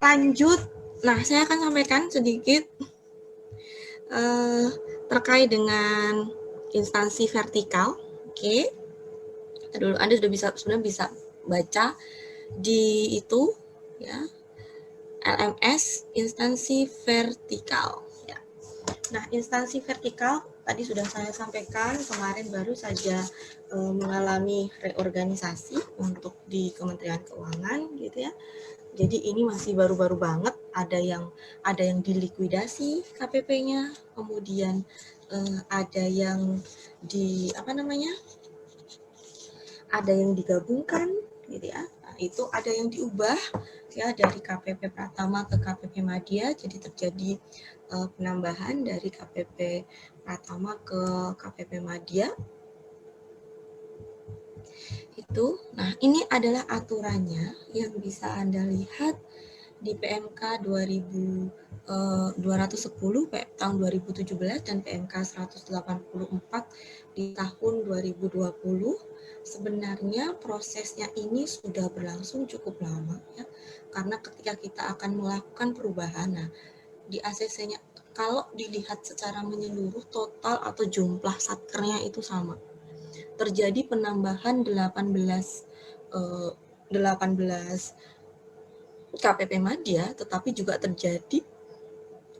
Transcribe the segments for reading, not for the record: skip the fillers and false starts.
Lanjut, nah saya akan sampaikan sedikit terkait dengan instansi vertikal. Oke, dulu Anda sebenarnya bisa baca di itu ya, LMS instansi vertikal ya. Nah, instansi vertikal tadi sudah saya sampaikan, kemarin baru saja mengalami reorganisasi untuk di Kementerian Keuangan gitu ya. Jadi ini masih baru-baru banget, ada yang dilikuidasi KPP-nya, kemudian ada yang ada yang digabungkan gitu ya. Nah, itu ada yang diubah ya dari KPP Pratama ke KPP Madya, jadi terjadi penambahan dari KPP Pratama ke KPP Madya. Itu. Nah, ini adalah aturannya yang bisa Anda lihat di PMK 210 tahun 2017 dan PMK 184 di tahun 2020. Sebenarnya prosesnya ini sudah berlangsung cukup lama ya, karena ketika kita akan melakukan perubahan, nah di ACC-nya kalau dilihat secara menyeluruh total atau jumlah satkernya itu sama. Terjadi penambahan 18 KPP Madya, tetapi juga terjadi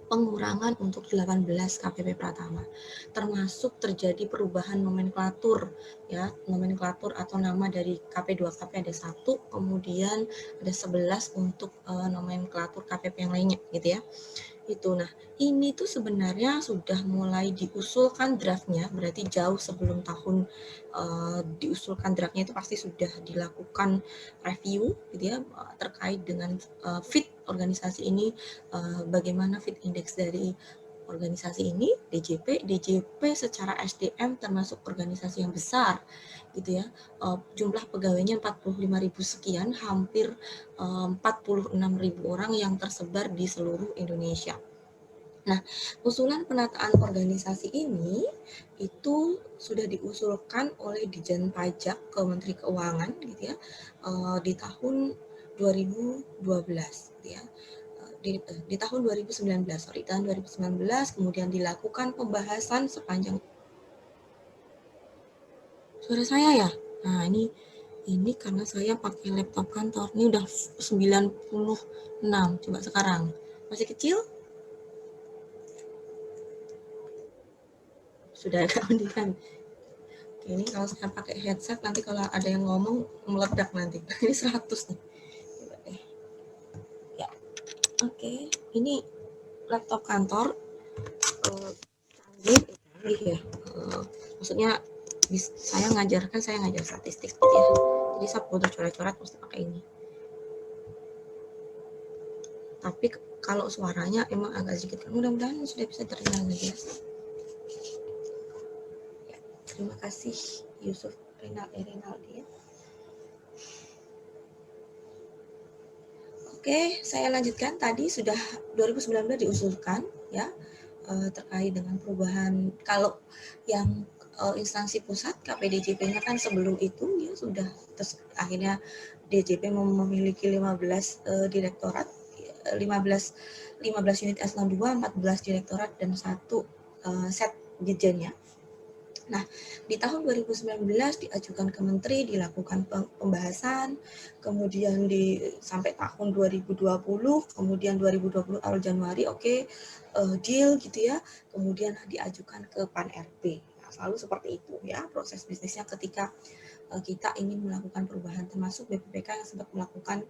pengurangan untuk 18 KPP Pratama, termasuk terjadi perubahan nomenklatur ya, nomenklatur atau nama dari KP2 KP ada 1, kemudian ada 11 untuk nomenklatur KPP yang lainnya gitu ya. Itu. Nah, ini tuh sebenarnya sudah mulai diusulkan draftnya, berarti jauh sebelum tahun diusulkan draftnya itu pasti sudah dilakukan review gitu ya, terkait dengan fit organisasi ini, bagaimana fit index dari organisasi ini, DJP secara SDM termasuk organisasi yang besar gitu ya, jumlah pegawainya 45.000 sekian, hampir 46.000 orang yang tersebar di seluruh Indonesia. Nah, usulan penataan organisasi ini itu sudah diusulkan oleh Ditjen Pajak ke Menteri Keuangan gitu ya, di tahun 2012 gitu ya. Di tahun 2019, kemudian dilakukan pembahasan sepanjang suara saya ya. Nah, ini karena saya pakai laptop kantor. Ini udah 96. Coba sekarang. Masih kecil? Sudah agak mendingan. Oke, ini kalau saya pakai headset nanti kalau ada yang ngomong meledak nanti. Ini 100 nih. Coba deh. Ya. Oke, ini laptop kantor. Canggih ya. Maksudnya saya ngajar statistik gitu ya. Jadi saya butuh coret-coret mesti pakai ini. Tapi kalau suaranya emang agak sedikit, mudah-mudahan sudah bisa terdengar ya. Terima kasih Yusuf Rinaldi ya. Oke, saya lanjutkan. Tadi sudah 2019 diusulkan ya, terkait dengan perubahan. Kalau yang instansi pusat KPDJP-nya kan sebelum itu ya sudah, terus akhirnya DJP memiliki 15 direktorat, 15 unit eselon 2, 14 direktorat dan 1 set dirjennya. Nah, di tahun 2019 diajukan ke Menteri, dilakukan pembahasan, kemudian sampai tahun 2020, kemudian 2020 awal Januari, deal gitu ya, kemudian diajukan ke Pan-RB. Nah, selalu seperti itu ya proses bisnisnya ketika kita ingin melakukan perubahan, termasuk BPPK yang sempat melakukan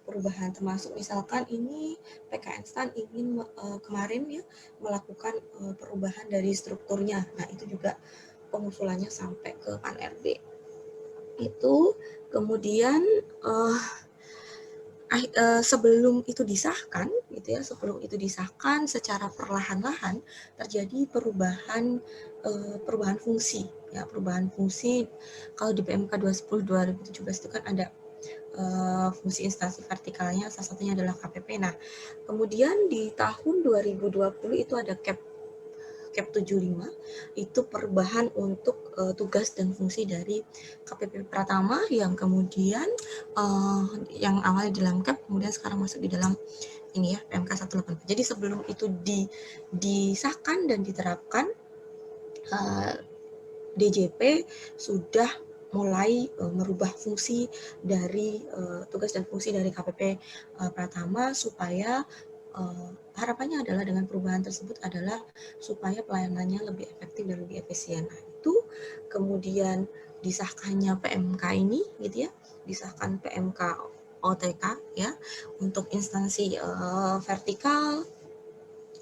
perubahan, termasuk misalkan ini PKN STAN ingin kemarin ya melakukan perubahan dari strukturnya. Nah, itu juga pengusulannya sampai ke Pan-RB. Itu kemudian sebelum itu disahkan gitu ya, secara perlahan-lahan terjadi perubahan fungsi ya, perubahan fungsi. Kalau di PMK 210 2017 itu kan ada fungsi instansi vertikalnya, salah satunya adalah KPP. Nah, kemudian di tahun 2020 itu ada Cap 75 itu perubahan untuk tugas dan fungsi dari KPP Pratama yang kemudian yang awalnya di dalam Cap kemudian sekarang masuk di dalam ini ya PMK 184. Jadi sebelum itu disahkan dan diterapkan, DJP sudah mulai merubah fungsi dari tugas dan fungsi dari KPP Pratama supaya harapannya adalah dengan perubahan tersebut adalah supaya pelayanannya lebih efektif dan lebih efisien. Nah, itu kemudian disahkannya PMK ini gitu ya, disahkan PMK OTK ya untuk instansi vertikal.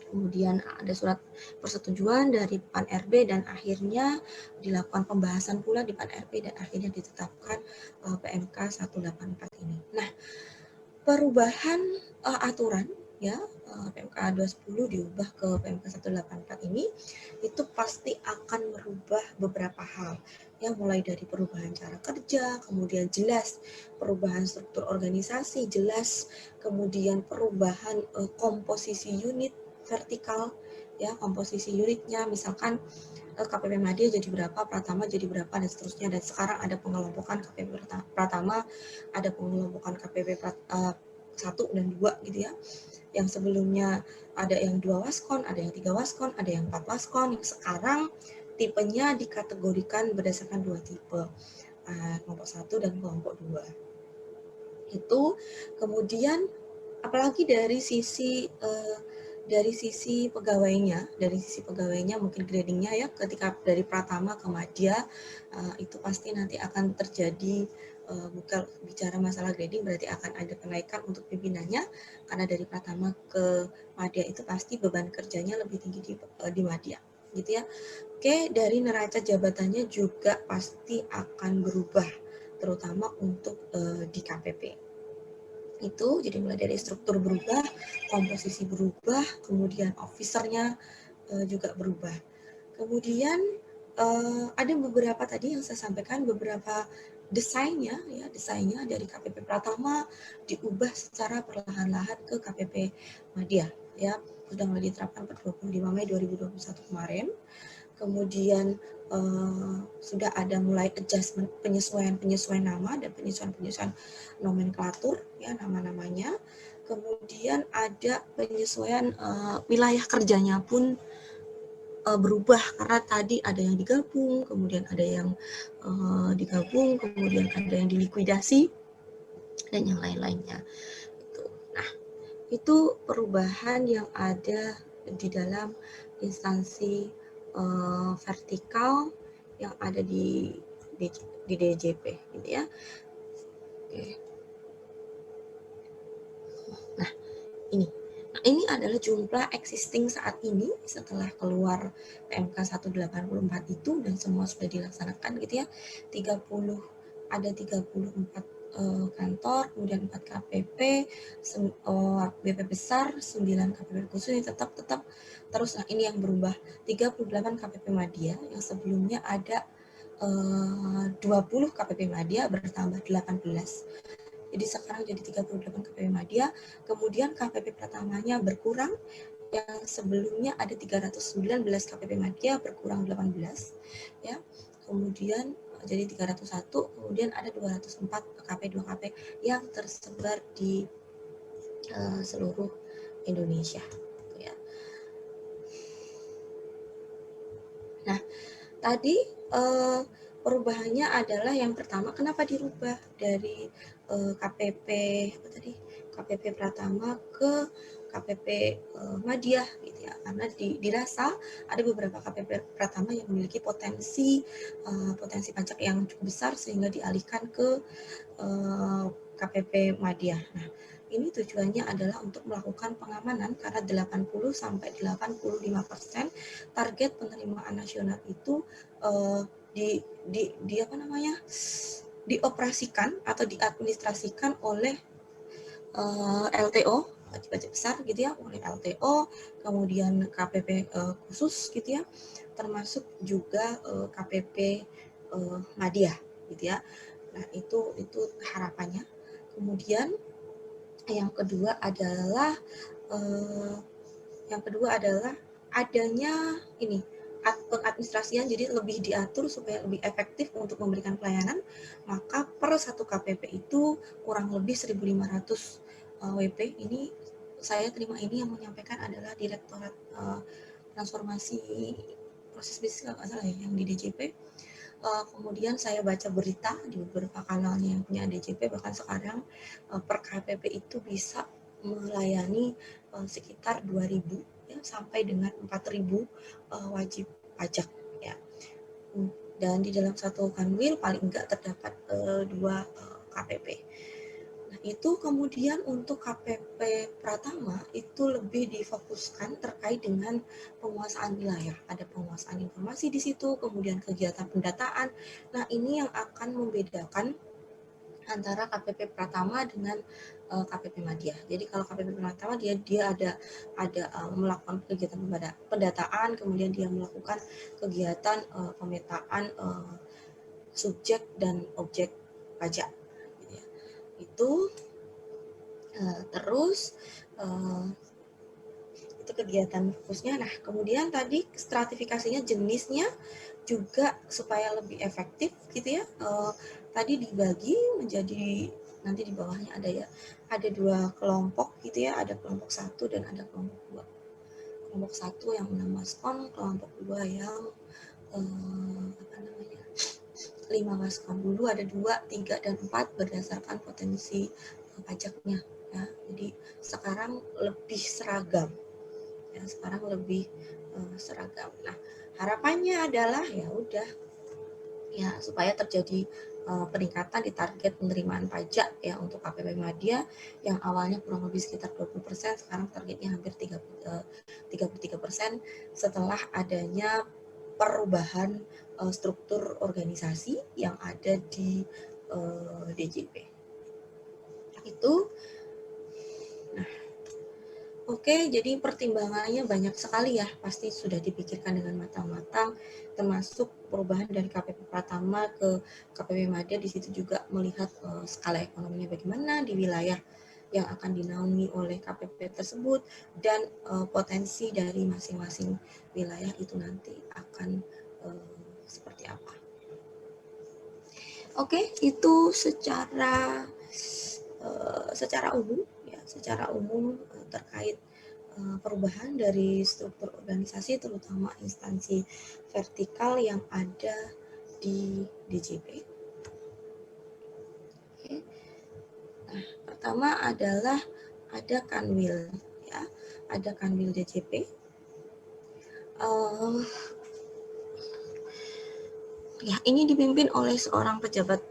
Kemudian ada surat persetujuan dari PAN RB dan akhirnya dilakukan pembahasan pula di PAN RB dan akhirnya ditetapkan PMK 184 ini. Nah, perubahan aturan ya PMK 210 diubah ke PMK 184 ini itu pasti akan merubah beberapa hal ya, mulai dari perubahan cara kerja, kemudian jelas perubahan struktur organisasi, jelas kemudian perubahan komposisi unit vertikal ya, komposisi unitnya misalkan KPP Madya jadi berapa, Pratama jadi berapa dan seterusnya, dan sekarang ada pengelompokan KPP Pratama, ada pengelompokan KPP 1 dan 2 gitu ya. Yang sebelumnya ada yang 2 waskon, ada yang 3 waskon, ada yang 4 waskon, yang sekarang tipenya dikategorikan berdasarkan 2 tipe, kelompok 1 dan kelompok 2. Itu kemudian apalagi dari sisi pegawainya mungkin gradingnya ya, ketika dari Pratama ke Madya itu pasti nanti akan terjadi bukan bicara masalah grading berarti akan ada kenaikan untuk pimpinannya, karena dari Pratama ke Madya itu pasti beban kerjanya lebih tinggi di Madya gitu ya. Oke, dari neraca jabatannya juga pasti akan berubah terutama untuk di KPP. Itu jadi mulai dari struktur berubah, komposisi berubah, kemudian officernya juga berubah. Kemudian ada beberapa tadi yang saya sampaikan, beberapa desainnya dari KPP Pratama diubah secara perlahan-lahan ke KPP Madya ya, sudah mulai diterapkan per 25 Mei 2021 kemarin. Kemudian sudah ada mulai adjustment, penyesuaian nama dan penyesuaian nomenklatur ya, nama-namanya. Kemudian ada penyesuaian wilayah kerjanya pun berubah karena tadi ada yang digabung, kemudian ada yang digabung, kemudian ada yang dilikuidasi dan yang lain-lainnya. Nah, itu perubahan yang ada di dalam instansi vertikal yang ada di DJP gitu ya. Oke. Nah, ini adalah jumlah existing saat ini setelah keluar PMK 184 itu dan semua sudah dilaksanakan gitu ya. 34 kantor, kemudian 4 KPP, BP besar, 9 KPP khusus, ini tetap terus. Nah, ini yang berubah 38 KPP Madya yang sebelumnya ada 20 KPP Madya bertambah 18. Jadi sekarang jadi 38 KPP Madya, kemudian KPP Pratamanya berkurang, yang sebelumnya ada 319 KPP Madya berkurang 18 ya. Kemudian jadi 301, kemudian ada 204 KP yang tersebar di seluruh Indonesia ya. Nah, tadi perubahannya adalah yang pertama, kenapa dirubah dari KPP Pratama ke KPP Madya gitu ya, karena dirasa ada beberapa KPP Pratama yang memiliki potensi pajak yang cukup besar sehingga dialihkan ke KPP Madya. Nah, ini tujuannya adalah untuk melakukan pengamanan karena 80-85% target penerimaan nasional itu dioperasikan atau diadministrasikan oleh LTO, wajib besar gitu ya, oleh LTO, kemudian KPP khusus gitu ya, termasuk juga KPP Madya gitu ya. Nah, itu harapannya. Kemudian yang kedua adalah adanya ini pengadministrasian, jadi lebih diatur supaya lebih efektif untuk memberikan pelayanan, maka per 1 KPP itu kurang lebih 1.500 WP. Ini saya terima, ini yang menyampaikan adalah Direktorat Transformasi Proses Bisnis kalau nggak salah ya, yang di DJP. Kemudian saya baca berita di beberapa kanalnya yang punya DJP, bahkan sekarang per KPP itu bisa melayani sekitar 2.000 ya, sampai dengan 4.000 wajib pajak ya. Dan di dalam satu kanwil paling enggak terdapat 2 KPP. Nah, itu kemudian untuk KPP Pratama itu lebih difokuskan terkait dengan penguasaan wilayah. Ada penguasaan informasi di situ, kemudian kegiatan pendataan. Nah, ini yang akan membedakan antara KPP Pratama dengan KPP Madya. Jadi kalau KPP Pratama dia ada melakukan kegiatan pendataan, kemudian dia melakukan kegiatan pemetaan subjek dan objek pajak. Itu terus itu kegiatan fokusnya. Nah, kemudian tadi stratifikasinya, jenisnya juga supaya lebih efektif gitu ya. Tadi dibagi menjadi, nanti di bawahnya ada ya, ada 2 kelompok gitu ya, ada kelompok 1 dan ada kelompok 2. Kelompok 1 yang 6 maskon, kelompok 2 yang 5 maskon. Dulu ada 2, 3, dan 4 berdasarkan potensi pajaknya ya. Jadi sekarang lebih seragam ya, sekarang lebih seragam. Nah, harapannya adalah ya udah ya supaya terjadi peningkatan di target penerimaan pajak ya untuk KPP Madya yang awalnya kurang lebih sekitar 20%, sekarang targetnya hampir 33% setelah adanya perubahan struktur organisasi yang ada di DJP. Itu. Nah, oke, jadi pertimbangannya banyak sekali ya, pasti sudah dipikirkan dengan matang-matang, termasuk perubahan dari KPP Pratama ke KPP Madya. Di situ juga melihat skala ekonominya bagaimana di wilayah yang akan dinaungi oleh KPP tersebut, dan potensi dari masing-masing wilayah itu nanti akan seperti apa. Oke, itu secara umum ya, secara umum terkait perubahan dari struktur organisasi, terutama instansi vertikal yang ada di DJP. Oke. Nah, pertama adalah ada kanwil ya, ada kanwil DJP. Ya, ini dipimpin oleh seorang pejabat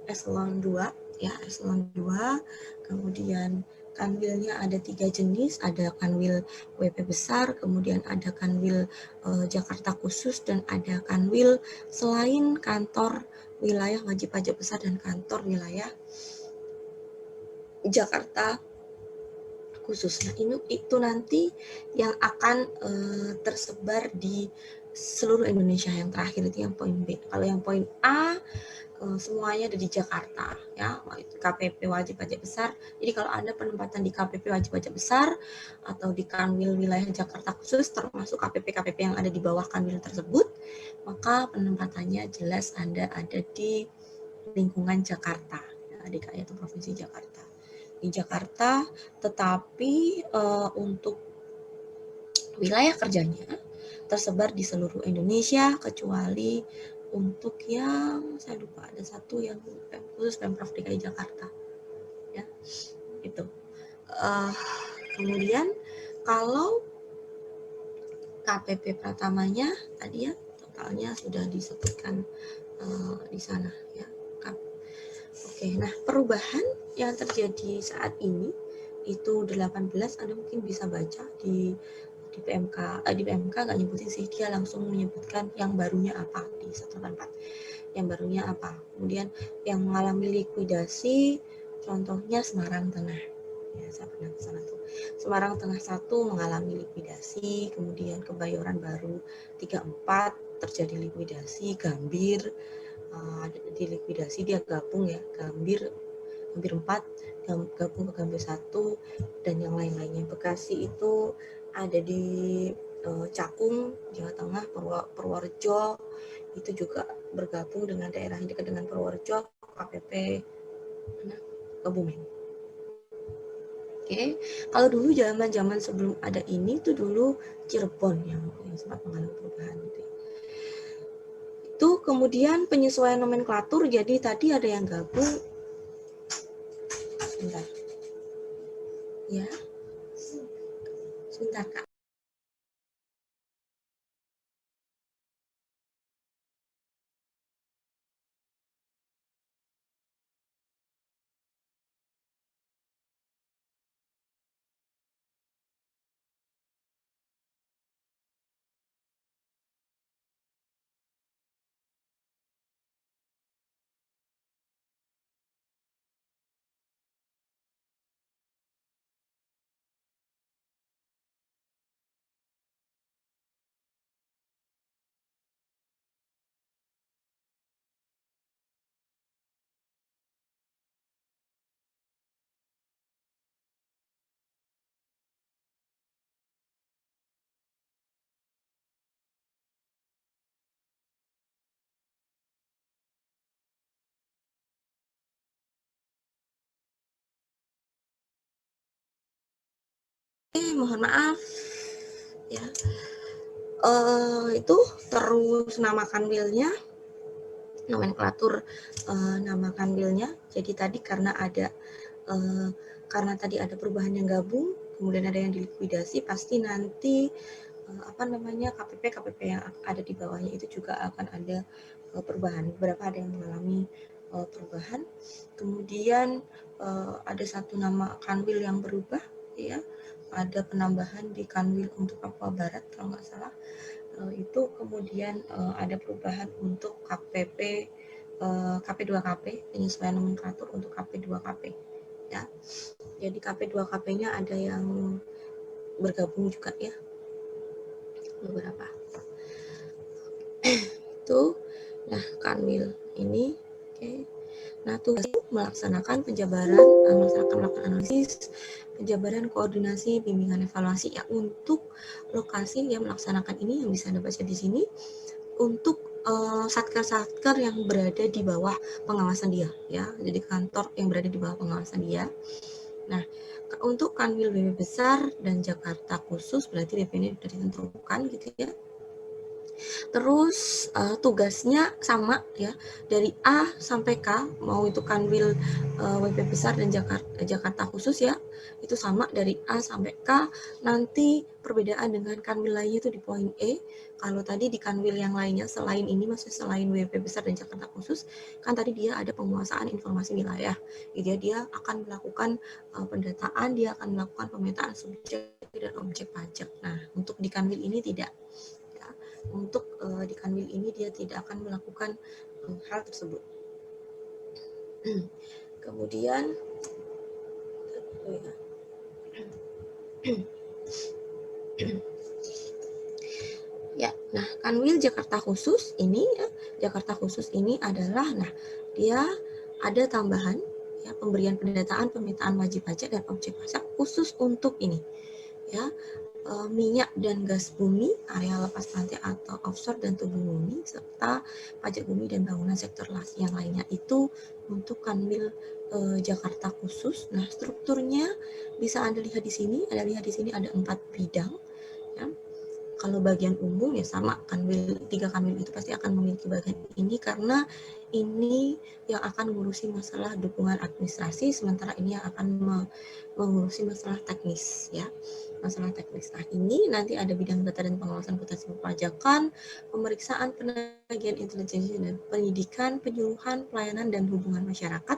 eselon 2 ya, eselon 2. Kemudian kanwilnya ada 3 jenis, ada kanwil WP besar, kemudian ada kanwil Jakarta khusus, dan ada kanwil selain kantor wilayah wajib pajak besar dan kantor wilayah Jakarta khusus. Nah, itu nanti yang akan tersebar di seluruh Indonesia. Yang terakhir itu yang poin B. Kalau yang poin A semuanya ada di Jakarta ya, KPP wajib pajak besar. Jadi kalau Anda penempatan di KPP wajib pajak besar atau di kanwil wilayah Jakarta khusus, termasuk KPP yang ada di bawah kanwil tersebut, maka penempatannya jelas Anda ada di lingkungan Jakarta ya, DKI atau Provinsi Jakarta. Di Jakarta, tetapi untuk wilayah kerjanya tersebar di seluruh Indonesia, kecuali untuk yang saya lupa, ada satu yang khusus Pemprov DKI Jakarta ya, itu. Kemudian kalau KPP Pratamanya tadi ya, totalnya sudah disebutkan di sana ya. Oke, nah perubahan yang terjadi saat ini itu 18, Anda mungkin bisa baca di PMK nggak nyebutin sih, dia langsung menyebutkan yang barunya apa di 184. Yang barunya apa. Kemudian yang mengalami likuidasi, contohnya Semarang Tengah. Ya, saya pernah ke sana tuh. Semarang Tengah 1 mengalami likuidasi, kemudian Kebayoran Baru 34 terjadi likuidasi, Gambir di likuidasi, dia gabung ya, Gambir 4 gabung ke Gambir 1, dan yang lain-lainnya. Bekasi itu ada di Cakung, Jawa Tengah, Purworejo, itu juga bergabung dengan daerah yang dekat dengan Purworejo, KPP Kebumen. Oke, kalau dulu zaman sebelum ada ini tuh dulu Cirebon yang sempat mengalami perubahan gitu. Itu kemudian penyesuaian nomenklatur, jadi tadi ada yang gabung. Sebentar. Ya. Sebentar, Kak. Mohon maaf ya. Itu terus namakan willnya, nomenklatur namakan willnya. Jadi tadi karena tadi ada perubahan yang gabung, kemudian ada yang dilikuidasi, pasti nanti KPP yang ada di bawahnya itu juga akan ada perubahan. Beberapa ada yang mengalami perubahan. Kemudian ada satu nama kanwil yang berubah, ya. Ada penambahan di kanwil untuk Papua Barat kalau nggak salah. Itu kemudian ada perubahan untuk KP2KP, penyesuaian nomenklatur untuk KP2KP, ya. Jadi KP2KP-nya ada yang bergabung juga, ya, beberapa. Itu, nah kanwil ini, oke. Nah, tugas melaksanakan melakukan analisis, penjabaran, koordinasi, bimbingan, evaluasi, ya, untuk lokasi yang melaksanakan ini yang bisa Anda baca di sini, untuk satker-satker yang berada di bawah pengawasan dia, ya. Jadi kantor yang berada di bawah pengawasan dia. Nah, untuk kanwil BP besar dan Jakarta khusus berarti BP-nya sudah ditentukan gitu, ya. Terus tugasnya sama, ya, dari A sampai K, mau itu kanwil WP besar dan Jakarta khusus, ya, itu sama dari A sampai K. Nanti perbedaan dengan kanwil lainnya itu di poin E. Kalau tadi di kanwil yang lainnya selain ini, maksudnya selain WP besar dan Jakarta khusus, kan tadi dia ada penguasaan informasi wilayah, gitu ya. Dia akan melakukan pendataan, dia akan melakukan pemetaan subjek dan objek pajak. Nah, untuk di kanwil ini tidak. Untuk di kanwil ini dia tidak akan melakukan hal tersebut. Kemudian ya, nah kanwil Jakarta khusus ini, ya, Jakarta khusus ini adalah, nah, dia ada tambahan, ya, pemberian pendataan, pemetaan wajib pajak dan objek pajak khusus untuk ini, ya, minyak dan gas bumi, area lepas pantai atau offshore dan tubuh bumi, serta pajak bumi dan bangunan sektor yang lainnya. Itu untuk kanwil Jakarta khusus. Nah, strukturnya bisa Anda lihat di sini. Anda lihat di sini ada 4 bidang, ya. Kalau bagian umum ya sama, tiga kanwil itu pasti akan memiliki bagian ini karena ini yang akan mengurusi masalah dukungan administrasi, sementara ini yang akan mengurusi masalah teknis, ya, masalah teknis. Nah, ini nanti ada bidang data dan pengawasan potensi perpajakan, pemeriksaan, penagihan intelijensi dan pendidikan, penyuluhan, pelayanan dan hubungan masyarakat.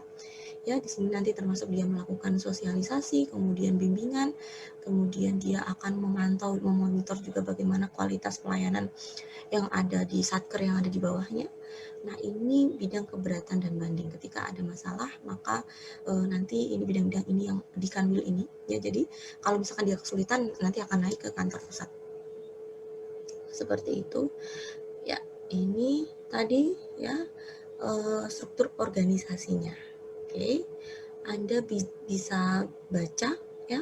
Ya, di sini nanti termasuk dia melakukan sosialisasi, kemudian bimbingan, kemudian dia akan memantau, memonitor juga bagaimana kualitas pelayanan yang ada di satker yang ada di bawahnya. Nah, ini bidang keberatan dan banding. Ketika ada masalah, maka nanti ini bidang-bidang ini yang di kanwil ini, ya. Jadi kalau misalkan dia kesulitan, nanti akan naik ke kantor pusat. Seperti itu. Ya, ini tadi, ya, struktur organisasinya. Oke. Anda bisa baca, ya,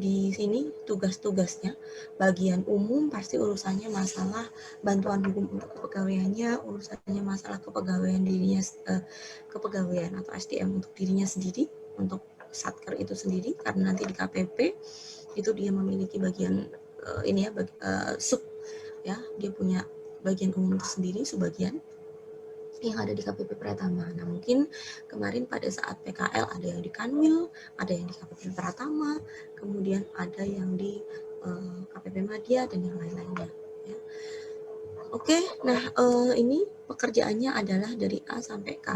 di sini tugas-tugasnya. Bagian umum pasti urusannya masalah bantuan hukum untuk kepegawaiannya, urusannya masalah kepegawaian dirinya, kepegawaian atau SDM untuk dirinya sendiri, untuk satker itu sendiri, karena nanti di KPP itu dia memiliki bagian ini ya, sub ya, dia punya bagian umum tersendiri, subbagian yang ada di KPP Pratama. Nah, mungkin kemarin pada saat PKL ada yang di Kanwil, ada yang di KPP Pratama, kemudian ada yang di KPP Madya dan yang lain-lainnya. Ya. Oke, nah ini pekerjaannya adalah dari A sampai K,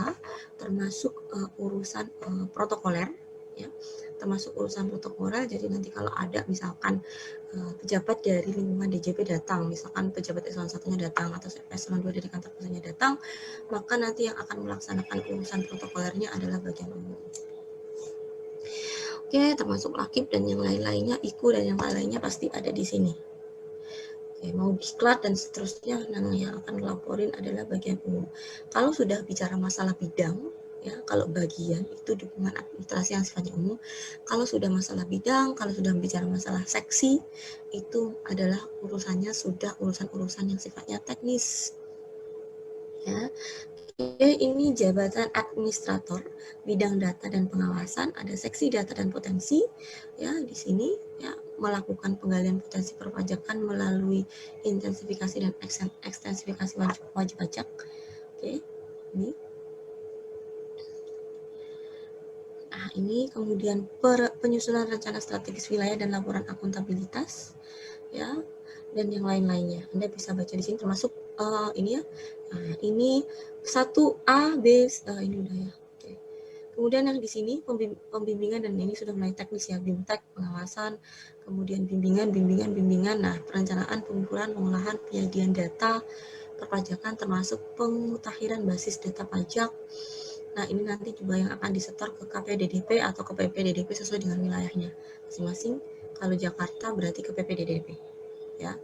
termasuk urusan protokoler, ya, termasuk urusan protokoler. Jadi nanti kalau ada misalkan pejabat dari lingkungan DJP datang, misalkan pejabat eselon 1-nya datang atau eselon 2 dari kantor pusatnya datang, maka nanti yang akan melaksanakan urusan protokolernya adalah bagian umum. Oke, termasuk lakib dan yang lain-lainnya, IKU dan yang lain-lainnya pasti ada di sini. Oke, mau diklat dan seterusnya, yang akan melaporin adalah bagian umum. Kalau sudah bicara masalah bidang, ya, kalau bagian itu dukungan administrasi yang sifatnya umum. Kalau sudah masalah bidang, kalau sudah bicara masalah seksi, itu adalah urusannya sudah urusan-urusan yang sifatnya teknis. Ya, ini jabatan administrator bidang data dan pengawasan, ada seksi data dan potensi, ya di sini ya melakukan penggalian potensi perpajakan melalui intensifikasi dan ekstensifikasi wajib pajak. Oke, ini. Nah, ini kemudian penyusunan rencana strategis wilayah dan laporan akuntabilitas, ya, dan yang lain-lainnya. Anda bisa baca di sini termasuk ini ya. Nah, ini 1A, B, ini udah ya. Oke. Kemudian yang di sini pembimbingan, dan ini sudah mulai teknis ya, BIMTEK, pengawasan, kemudian bimbingan. Nah, perencanaan, pengumpulan, pengolahan, penyajian data perpajakan termasuk pemutakhiran basis data pajak. Nah, ini nanti juga yang akan disetor ke KPDDP atau ke PPDDP sesuai dengan wilayahnya masing-masing. Kalau Jakarta berarti ke PPDDP, ya.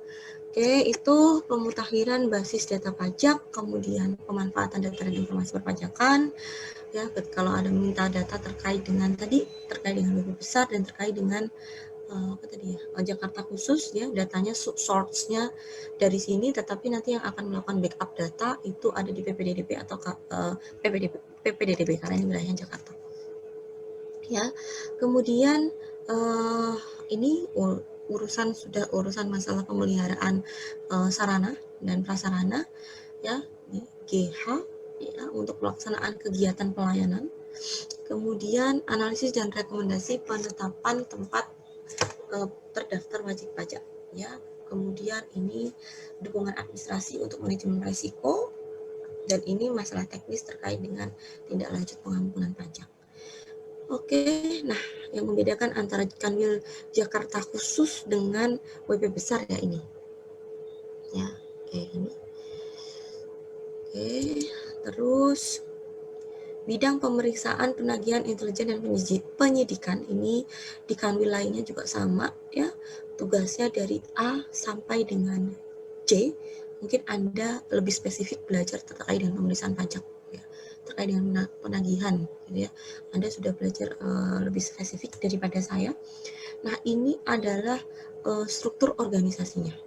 Oke, itu pemutakhiran basis data pajak, kemudian pemanfaatan data dan informasi perpajakan, ya. Kalau ada minta data terkait dengan lebih besar dan terkait dengan Jakarta khusus, ya, datanya source-nya dari sini, tetapi nanti yang akan melakukan backup data itu ada di PPDDP atau PPDDP karena ini wilayahnya Jakarta. Ya, kemudian ini urusan masalah pemeliharaan sarana dan prasarana, ya, GH, ya, untuk pelaksanaan kegiatan pelayanan. Kemudian analisis dan rekomendasi penetapan tempat terdaftar wajib pajak, ya. Kemudian ini dukungan administrasi untuk manajemen risiko, dan ini masalah teknis terkait dengan tindak lanjut pengampunan pajak. Oke, nah yang membedakan antara Kanwil Jakarta khusus dengan WP besar ya ini. Ya, kayak gini. Oke, terus bidang pemeriksaan, penagihan, intelijen, dan penyidikan ini di Kanwil lainnya juga sama ya. Tugasnya dari A sampai dengan C. Mungkin Anda lebih spesifik belajar terkait dengan pemeriksaan pajak ya, terkait dengan penagihan gitu ya. Anda sudah belajar lebih spesifik daripada saya. Nah, ini adalah struktur organisasinya.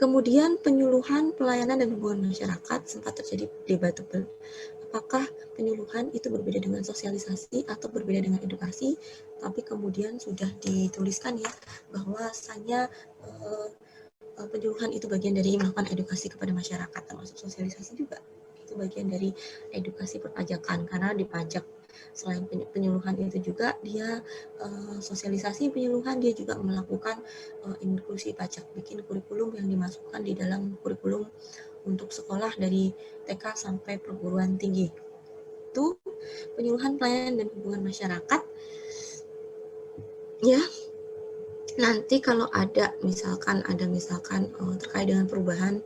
Kemudian penyuluhan, pelayanan, dan hubungan masyarakat sempat terjadi debatable. Apakah penyuluhan itu berbeda dengan sosialisasi atau berbeda dengan edukasi? Tapi kemudian sudah dituliskan ya bahwasanya penyuluhan itu bagian dari melakukan edukasi kepada masyarakat, termasuk sosialisasi juga. Itu bagian dari edukasi perpajakan, karena di pajak selain penyuluhan itu juga dia sosialisasi penyuluhan, dia juga melakukan inklusi pajak, bikin kurikulum yang dimasukkan di dalam kurikulum untuk sekolah dari TK sampai perguruan tinggi. Itu penyuluhan, pelayanan, dan hubungan masyarakat, ya. Nanti kalau ada misalkan terkait dengan perubahan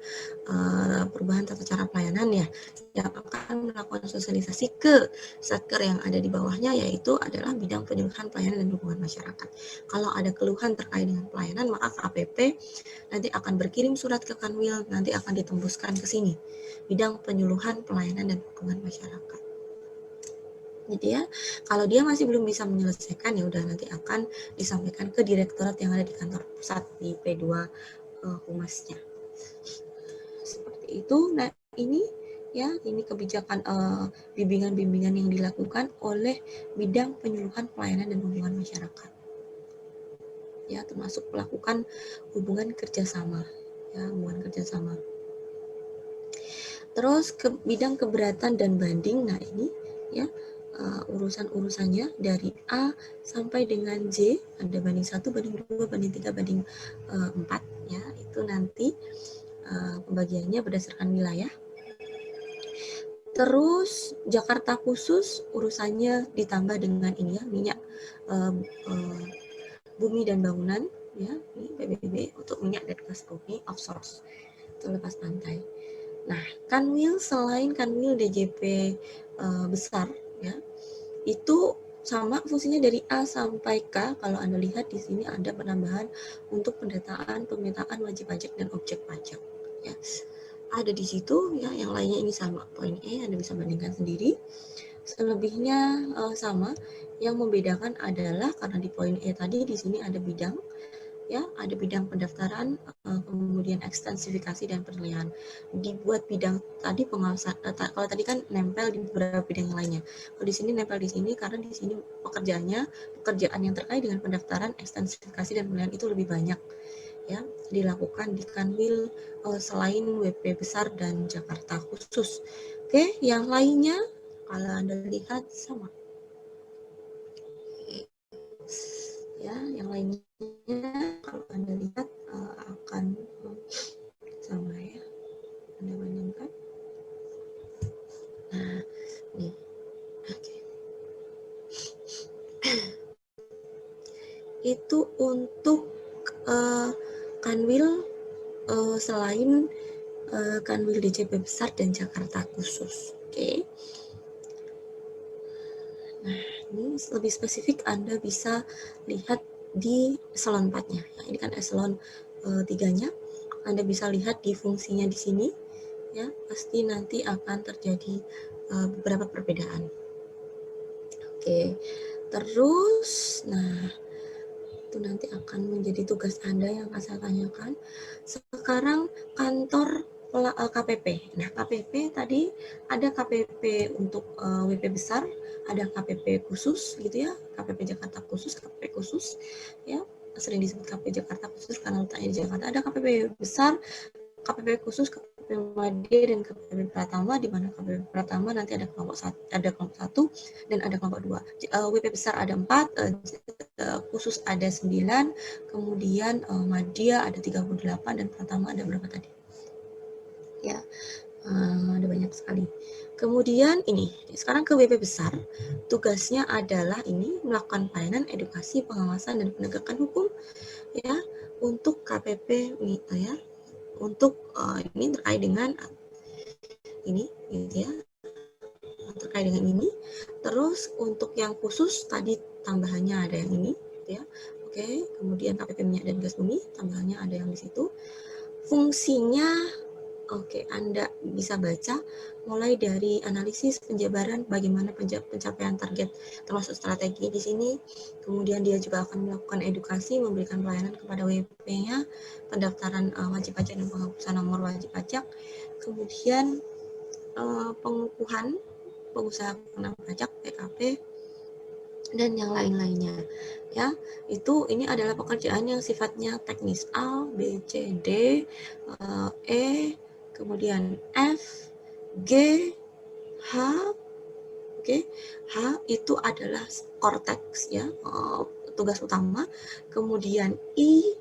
tata cara pelayanan ya, yang akan melakukan sosialisasi ke satker yang ada di bawahnya, yaitu adalah bidang penyuluhan, pelayanan, dan hubungan masyarakat. Kalau ada keluhan terkait dengan pelayanan, maka KPP nanti akan berkirim surat ke Kanwil, nanti akan ditembuskan ke sini, bidang penyuluhan, pelayanan, dan hubungan masyarakat. Jadi ya, kalau dia masih belum bisa menyelesaikan, ya udah nanti akan disampaikan ke direktorat yang ada di kantor pusat di P2 humasnya. Seperti itu. Nah, ini ya, ini kebijakan bimbingan-bimbingan yang dilakukan oleh bidang penyuluhan pelayanan dan hubungan masyarakat. Ya, termasuk melakukan hubungan kerjasama, ya, hubungan kerjasama. Terus ke bidang keberatan dan banding. Nah, ini ya, urusan-urusannya dari A sampai dengan Z, ada banding 1, banding 2, banding 3, banding 4, ya, itu nanti pembagiannya berdasarkan wilayah. Terus Jakarta khusus urusannya ditambah dengan ini ya, minyak bumi dan bangunan, ya, ini PBB untuk minyak dan gas bumi outsource, itu lepas pantai. Nah, Kanwil selain Kanwil DJP besar, ya, itu sama fungsinya dari A sampai K. Kalau Anda lihat di sini ada penambahan untuk pendataan, pemetaan wajib pajak dan objek pajak. Ya, ada di situ, ya. Yang lainnya ini sama. Poin E Anda bisa bandingkan sendiri. Selebihnya sama. Yang membedakan adalah karena di poin E tadi di sini ada bidang, ya, ada bidang pendaftaran, kemudian ekstensifikasi dan penilaian. Dibuat bidang tadi pengawasan, kalau tadi kan nempel di beberapa bidang yang lainnya. Kalau di sini nempel di sini karena di sini pekerjaan yang terkait dengan pendaftaran, ekstensifikasi dan penilaian itu lebih banyak, ya, dilakukan di Kanwil selain WP besar dan Jakarta khusus. Oke, yang lainnya kalau Anda lihat sama. Ya, yang lainnya kalau Anda lihat akan sama, ya. Anda bandingkan. Nah, nih. Oke. Itu untuk Kanwil selain Kanwil DJP besar dan Jakarta khusus. Oke. Nah, ini lebih spesifik Anda bisa lihat di eselon 4-nya. Ya, ini kan eselon 3-nya. Anda bisa lihat di fungsinya di sini, ya, pasti nanti akan terjadi beberapa perbedaan. Oke. Terus, nah, itu nanti akan menjadi tugas Anda yang akan saya tanyakan. Sekarang kantor KPP. Nah, KPP tadi ada KPP untuk WP besar, ada KPP khusus gitu ya, KPP Jakarta khusus, KPP khusus, ya, sering disebut KPP Jakarta khusus karena letaknya di Jakarta. Ada KPP besar, KPP khusus, KPP Madya, dan KPP Pratama, di mana KPP Pratama nanti ada kelompok 1 dan ada kelompok 2. WP besar ada 4, khusus ada 9, kemudian Madya ada 38, dan Pratama ada berapa tadi? Ya, ada banyak sekali. Kemudian ini, sekarang ke WP besar, tugasnya adalah ini melakukan pelayanan, edukasi, pengawasan, dan penegakan hukum, ya, untuk KPP ya, untuk ini terkait dengan ini, gitu ya, terkait dengan ini. Terus untuk yang khusus tadi tambahannya ada yang ini, gitu ya. Oke, kemudian KPP minyak dan gas bumi tambahannya ada yang di situ. Fungsinya, oke, Anda bisa baca mulai dari analisis, penjabaran, bagaimana pencapaian target termasuk strategi di sini. Kemudian dia juga akan melakukan edukasi, memberikan pelayanan kepada WP-nya, pendaftaran wajib pajak dan penghapusan nomor wajib pajak. Kemudian pengukuhan pengusaha pengenaan pajak, PKP, dan yang lain-lainnya, ya. Itu ini adalah pekerjaan yang sifatnya teknis. A, B, C, D, E, kemudian F, G, H. Oke, H itu adalah korteks, ya, tugas utama. Kemudian I,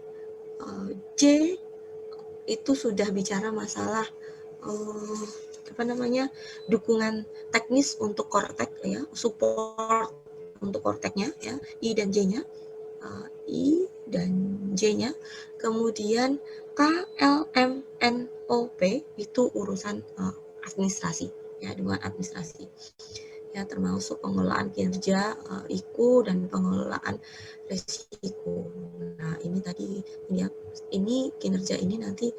J itu sudah bicara masalah dukungan teknis untuk kortek, ya, support untuk korteknya, ya, I dan J-nya, I dan J-nya. Kemudian K, L, M, N, O, P itu urusan administrasi, ya, dukungan administrasi, ya, termasuk pengelolaan kinerja IKU dan pengelolaan risiko. Nah, ini tadi ini ya, ini kinerja ini nanti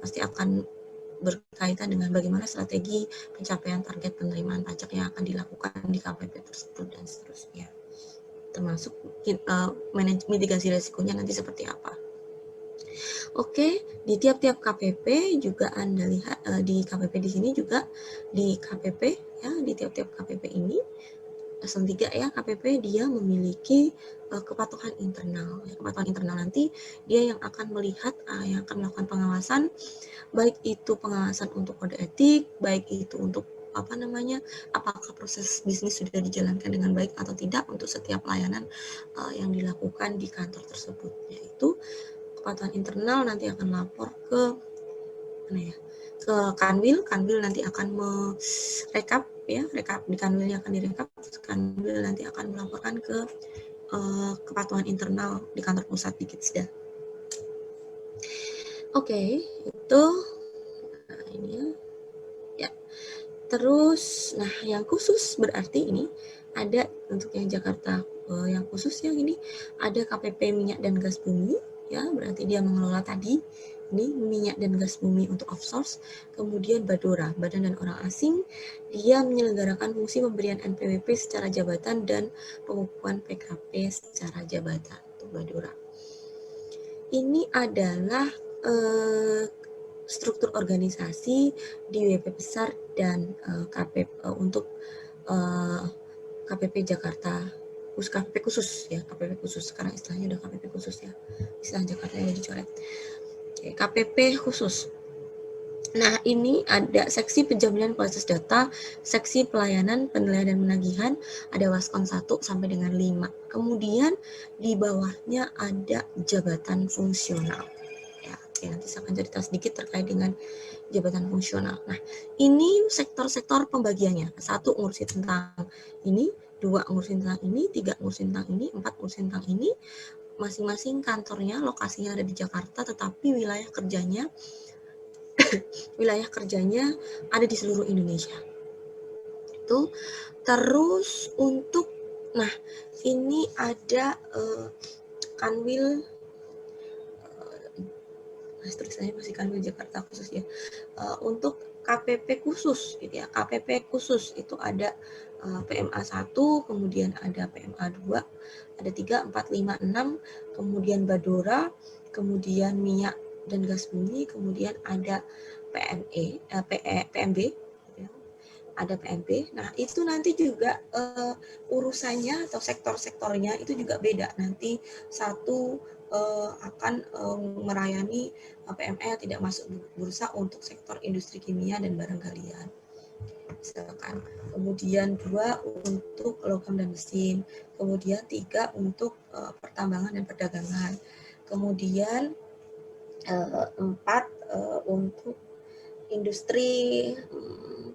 pasti akan berkaitan dengan bagaimana strategi pencapaian target penerimaan pajak yang akan dilakukan di KPP tersebut dan seterusnya. Termasuk mitigasi resikonya nanti seperti apa. Oke, di tiap-tiap KPP juga Anda lihat di KPP di sini juga di KPP ya, di tiap-tiap KPP ini Eselon 3 ya, KPP dia memiliki kepatuhan internal. Kepatuhan internal nanti dia yang akan melihat, yang akan melakukan pengawasan, baik itu pengawasan untuk kode etik, baik itu untuk apakah proses bisnis sudah dijalankan dengan baik atau tidak untuk setiap layanan yang dilakukan di kantor tersebut. Yaitu kepatuhan internal nanti akan lapor ke ke Kanwil. Kanwil nanti akan merekap ya, di Kanwilnya akan direkap, Kanwil nanti akan melaporkan ke kepatuhan internal di kantor pusat di Kitsda. Oke, itu ini ya. Terus, yang khusus berarti ini ada untuk yang Jakarta yang khusus yang ini ada KPP minyak dan gas bumi ya, berarti dia mengelola tadi ini minyak dan gas bumi untuk outsource. Kemudian Badora, Badan dan Orang Asing, dia menyelenggarakan fungsi pemberian NPWP secara jabatan dan pengukuhan PKP secara jabatan untuk Badora. Ini adalah struktur organisasi di WP besar dan KPP untuk KPP Jakarta, KPP khusus ya, KPP khusus sekarang istilahnya udah KPP khusus ya, istilah Jakarta yang dicoret. KPP khusus. Nah, ini ada seksi penjaminan kualitas data, seksi pelayanan, penilaian dan penagihan, ada Waskon 1 sampai dengan 5. Kemudian di bawahnya ada jabatan fungsional. Ya, nanti saya akan cerita sedikit terkait dengan jabatan fungsional. Nah, ini sektor-sektor pembagiannya. 1 ngurusin tentang ini, 2 ngurusin tentang ini, 3 ngurusin tentang ini, 4 ngurusin tentang ini. Masing-masing kantornya lokasinya ada di Jakarta, tetapi wilayah kerjanya ada di seluruh Indonesia. Itu terus untuk ini ada Kanwil, tulisannya masih Kanwil Jakarta khusus ya. Untuk KPP khusus gitu ya. KPP khusus itu ada PMA 1, kemudian ada PMA 2, ada 3, 4, 5, 6, kemudian Badora, kemudian minyak dan gas bumi, kemudian ada PMB, ada PMB. Nah, itu nanti juga urusannya atau sektor-sektornya itu juga beda. Nanti satu akan merayani PME tidak masuk bursa untuk sektor industri kimia dan barang galian. Misalkan. Kemudian 2 untuk logam dan mesin, kemudian 3 untuk pertambangan dan perdagangan, kemudian 4 untuk industri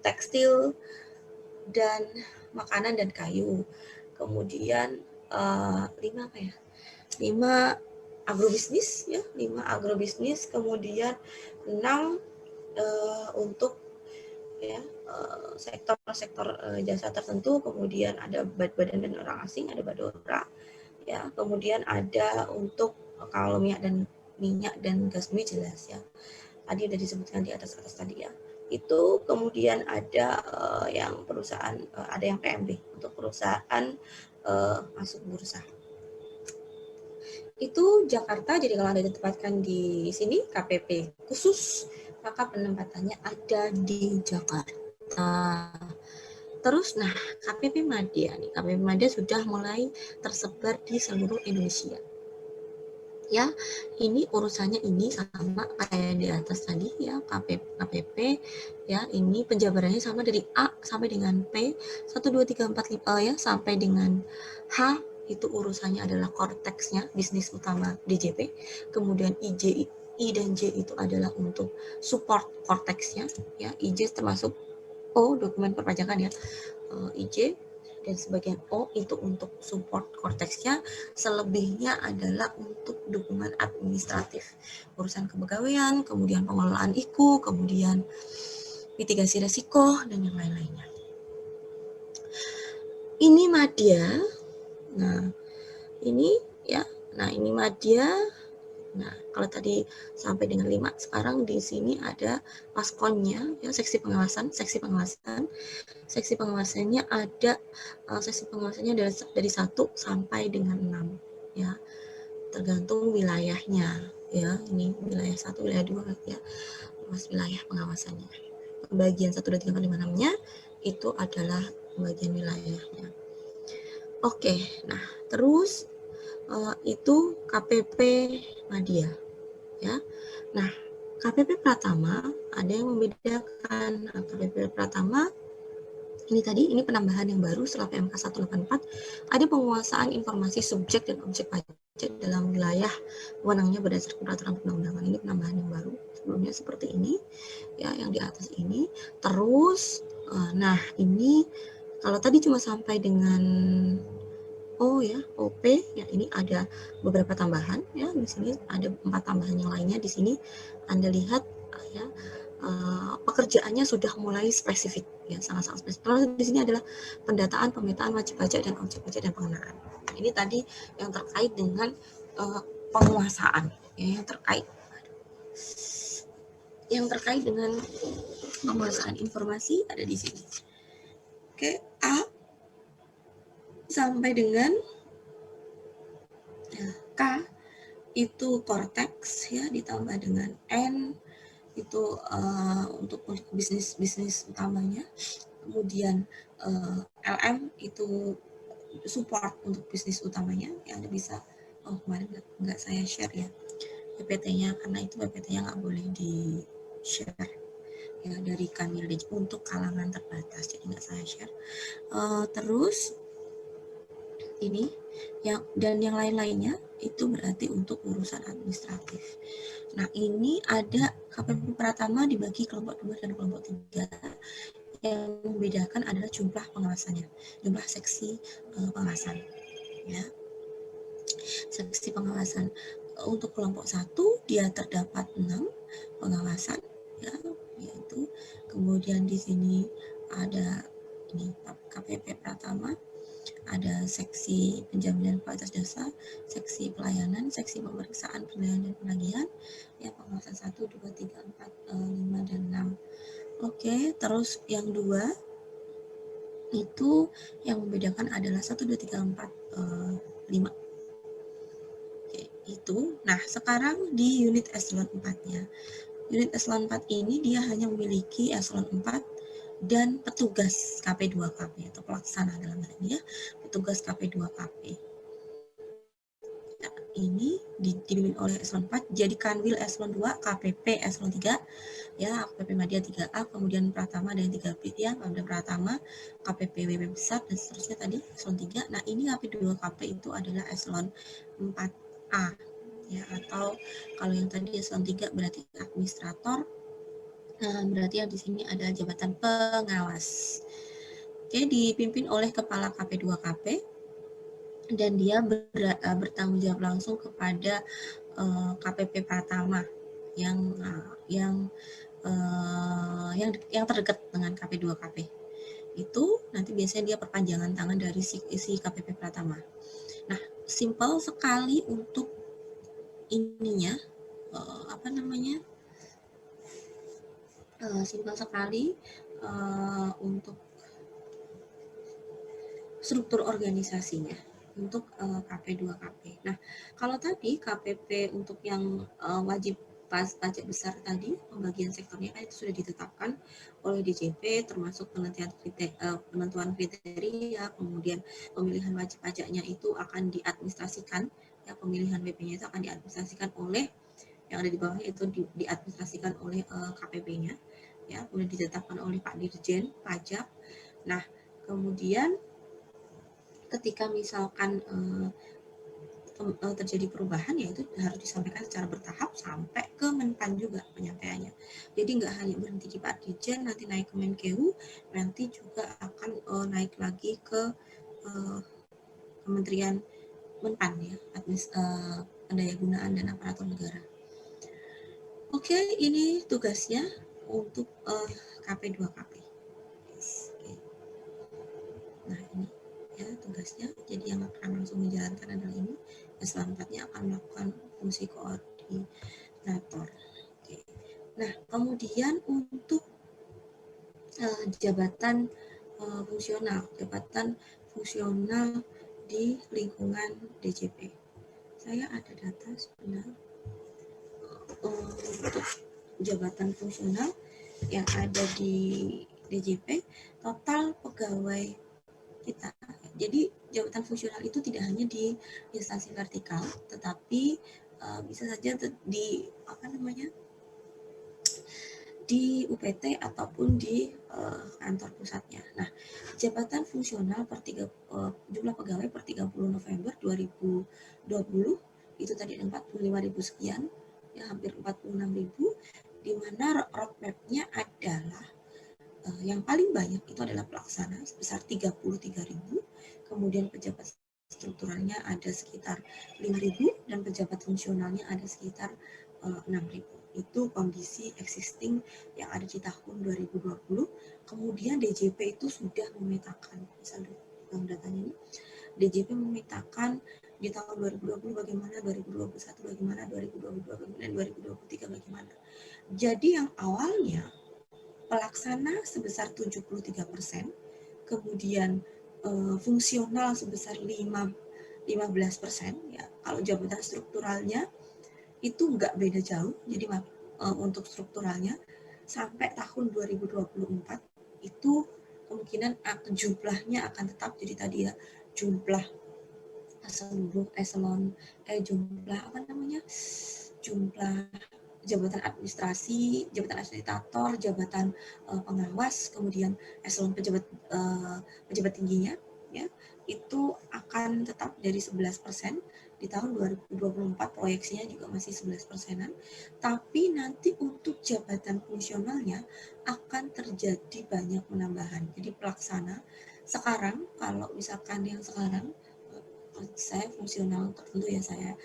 tekstil dan makanan dan kayu, kemudian 5 agrobisnis ya, 5 agrobisnis, kemudian 6 untuk ya sektor-sektor jasa tertentu, kemudian ada Badan dan Orang Asing, ada Badora ya, kemudian ada untuk kalau minyak dan gas bumi jelas ya, tadi sudah disebutkan di atas tadi ya. Itu kemudian ada yang perusahaan, ada yang PMB untuk perusahaan masuk bursa. Itu Jakarta, jadi kalau Anda ditempatkan di sini KPP khusus, maka penempatannya ada di Jakarta. Terus, KPP Madya nih, KPP Madya sudah mulai tersebar di seluruh Indonesia. Ya, ini urusannya ini sama kayak di atas tadi ya, KPP ya, ini penjabarannya sama dari A sampai dengan P, 1, 2, 3, 4, 5 ya, sampai dengan H, itu urusannya adalah korteksnya, bisnis utama DJP, kemudian I dan J itu adalah untuk support korteksnya, ya, IJ termasuk O, dokumen perpajakan ya, IJ, dan sebagian O itu untuk support korteksnya, selebihnya adalah untuk dukungan administratif, urusan kepegawaian, kemudian pengelolaan IKU, kemudian mitigasi resiko, dan yang lain-lainnya. Ini Madya, ini Madya Nah, kalau tadi sampai dengan 5, sekarang di sini ada paskonnya, ya, seksi pengawasan. Seksi pengawasannya ada, seksi pengawasannya dari 1 sampai dengan 6, ya, tergantung wilayahnya, ya. Ini wilayah 1, wilayah 2, ya, luas wilayah pengawasannya. Pembagian 1, 2, 3, 4, 5, 6-nya itu adalah pembagian wilayahnya. Oke, nah terus itu KPP Madya, ya. Nah, KPP Pratama ada yang membedakan. Nah, KPP Pratama ini penambahan yang baru setelah PMK 184, ada penguasaan informasi subjek dan objek pajak dalam wilayah wewenangnya berdasarkan peraturan perundang-undangan. Ini penambahan yang baru. Sebelumnya seperti ini, ya, yang di atas ini. Terus, nah ini kalau tadi cuma sampai dengan OP, ya, ini ada beberapa tambahan, ya. Di sini ada 4 tambahan yang lainnya. Di sini Anda lihat, ya, pekerjaannya sudah mulai spesifik, ya, sangat-sangat spesifik. Terus di sini adalah pendataan, pemetaan wajib pajak dan objek pajak dan pengenaan. Ini tadi yang terkait dengan penguasaan, ya, yang terkait dengan penguasaan informasi ada di sini. Oke, A sampai dengan K itu cortex, ya, ditambah dengan N itu untuk bisnis utamanya, kemudian LM itu support untuk bisnis utamanya, ya. Anda bisa, kemarin nggak saya share, ya, PPT-nya, karena itu PPT-nya nggak boleh di share, ya, dari kami untuk kalangan terbatas, jadi nggak saya share. Terus ini dan yang lain-lainnya itu berarti untuk urusan administratif. Nah, ini ada KPP Pratama dibagi kelompok 2 dan kelompok 3. Yang membedakan adalah jumlah pengawasannya, jumlah seksi pengawasan, ya. Seksi pengawasan untuk kelompok 1 dia terdapat 6 pengawasan, ya, yaitu kemudian di sini ada ini KPP Pratama, ada seksi penjaminan kualitas jasa, seksi pelayanan, seksi pemeriksaan penilaian dan penagihan, ya, pengawasan 1, 2, 3, 4, 5, dan 6. Oke, terus yang 2 itu yang membedakan adalah 1, 2, 3, 4, 5. Oke, itu. Nah, sekarang di unit eselon 4-nya. Unit eselon 4 ini dia hanya memiliki eselon 4 dan petugas KP2KP atau pelaksana dalam hal ini, ya, petugas KP2KP. Nah, ini dipimpin oleh eselon 4, jadi Kanwil eselon 2, KPP eselon 3, ya, KPP Madya 3A, kemudian Pratama dan 3B, ya, Pemda Pratama, KPP WP besar dan seterusnya tadi eselon 3. Nah, ini KP2KP itu adalah eselon 4A, ya, atau kalau yang tadi eselon 3 berarti administrator. Nah, berarti yang di sini ada jabatan pengawas. Oke, dipimpin oleh kepala KP2KP dan dia bertanggung jawab langsung kepada KPP Pratama yang terdekat dengan KP2KP. Itu nanti biasanya dia perpanjangan tangan dari si KPP Pratama. Nah, simpel sekali untuk ininya, simpel sekali untuk struktur organisasinya untuk KP2KP. Nah, kalau tadi KPP untuk yang wajib pajak besar tadi, pembagian sektornya kan itu sudah ditetapkan oleh DJP, termasuk penentuan kriteria, kemudian pemilihan wajib pajaknya itu akan diadministrasikan, ya, pemilihan WP-nya itu akan diadministrasikan oleh yang ada di bawahnya, itu diadministrasikan oleh KPP-nya, ya, kemudian ditetapkan oleh Pak Dirjen Pajak. Nah, kemudian ketika misalkan terjadi perubahan, ya, itu harus disampaikan secara bertahap sampai ke Menpan juga penyampaiannya. Jadi nggak hanya berhenti di Pak Dirjen, nanti naik ke Menkeu, nanti juga akan naik lagi ke Kementerian Menpan, ya, Pendayagunaan dan Aparatur Negara. Oke, ini tugasnya untuk KP2KP. Oke. Nah, ini, ya, tugasnya. Jadi yang akan langsung menjalankan adalah ini. Eselon 4-nya akan melakukan fungsi koordinator. Oke. Nah, kemudian untuk jabatan fungsional di lingkungan DJP. Saya ada data sebenarnya untuk jabatan fungsional yang ada di DJP, total pegawai kita. Jadi jabatan fungsional itu tidak hanya di instansi vertikal, tetapi bisa saja di di UPT ataupun di kantor pusatnya. Nah, jabatan fungsional jumlah pegawai per 30 November 2020 itu tadi 45.000 sekian, ya hampir 46.000, di mana roadmap-nya adalah yang paling banyak itu adalah pelaksana sebesar 33.000, kemudian pejabat strukturalnya ada sekitar 5.000 dan pejabat fungsionalnya ada sekitar 6.000. Itu kondisi existing yang ada di tahun 2020. Kemudian DJP itu sudah memetakan, misalnya datanya ini, DJP memetakan di tahun 2020 bagaimana, 2021 bagaimana, 2022 bagaimana, 2023 bagaimana. Jadi yang awalnya pelaksana sebesar 73%, kemudian fungsional sebesar 15%, ya. Kalau jabatan strukturalnya itu nggak beda jauh, jadi untuk strukturalnya sampai tahun 2024 itu kemungkinan jumlahnya akan tetap jadi tadi ya, jumlah seluruh jumlah jabatan administrasi, jabatan fasilitator, jabatan pengawas, kemudian eselon pejabat tingginya, ya, itu akan tetap dari 11%. Di tahun 2024 proyeksinya juga masih 11%-an, tapi nanti untuk jabatan fungsionalnya akan terjadi banyak penambahan. Jadi pelaksana sekarang, kalau misalkan yang sekarang saya fungsional tertentu ya saya.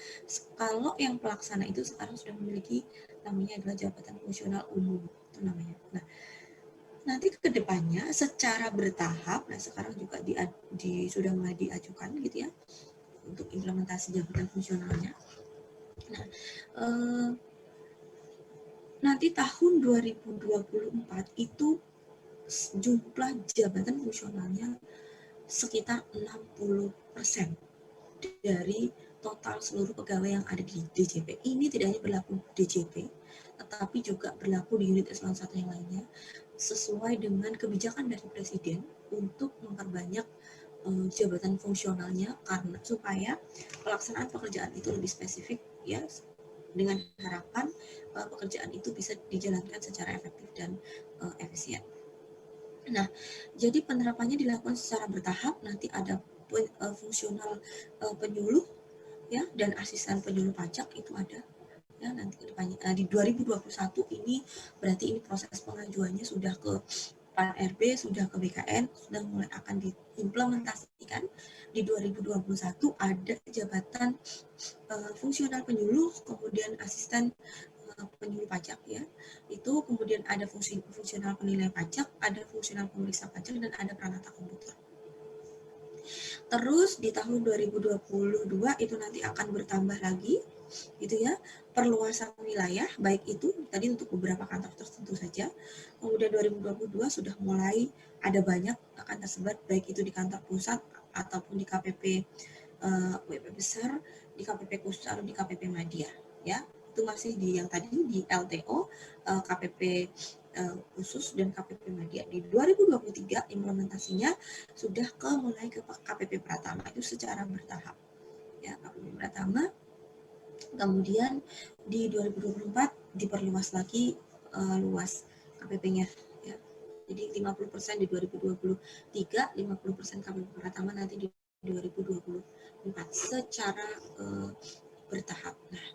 Kalau yang pelaksana itu sekarang sudah memiliki namanya adalah jabatan fungsional umum itu namanya. Nah, nanti ke depannya secara bertahap, nah sekarang juga sudah mulai diajukan gitu ya untuk implementasi jabatan fungsionalnya. Nah, nanti tahun 2024 itu jumlah jabatan fungsionalnya sekitar 60% dari total seluruh pegawai yang ada di DJP. Ini tidak hanya berlaku DJP, tetapi juga berlaku di unit eselon 1 yang lainnya, sesuai dengan kebijakan dari Presiden untuk memperbanyak jabatan fungsionalnya, karena supaya pelaksanaan pekerjaan itu lebih spesifik, ya, dengan harapan pekerjaan itu bisa dijalankan secara efektif dan efisien. Nah, jadi penerapannya dilakukan secara bertahap. Nanti ada fungsional penyuluh, ya, dan asisten penyuluh pajak itu ada, ya, nanti kedepannya di 2021 ini berarti ini proses pengajuannya sudah ke Pan RB, sudah ke BKN, sudah mulai akan diimplementasikan. Di 2021 ada jabatan fungsional penyuluh, kemudian asisten penyuluh pajak, ya, itu kemudian ada fungsional penilai pajak, ada fungsional pemeriksa pajak, dan ada peranata komputer. Terus di tahun 2022 itu nanti akan bertambah lagi, gitu ya, perluasan wilayah, baik itu tadi untuk beberapa kantor tertentu saja. Kemudian 2022 sudah mulai ada banyak akan tersebar, baik itu di kantor pusat ataupun di KPP WP besar, di KPP khusus atau di KPP Madya, ya. Itu masih di yang tadi di LTO, KPP khusus dan KPP Madya. Di 2023 implementasinya sudah mulai ke KPP Pratama, itu secara bertahap, ya, KPP Pratama. Kemudian di 2024 diperluas lagi luas KPP-nya, ya. Jadi 50% di 2023, 50% KPP Pratama nanti di 2024 secara bertahap. Nah,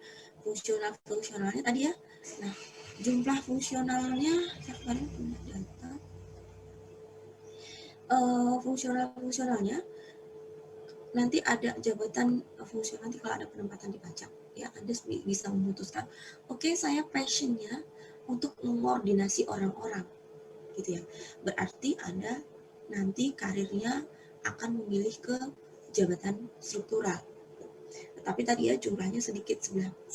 fungsionalnya tadi ya. Nah, jumlah fungsionalnya saya kemarin punya data. Fungsionalnya nanti ada jabatan fungsional nanti kalau ada penempatan di pajak, ya, Anda bisa memutuskan, oke, saya passionnya untuk mengkoordinasi orang-orang, gitu ya. Berarti Anda nanti karirnya akan memilih ke jabatan struktural. Tapi tadi ya jumlahnya sedikit 11%.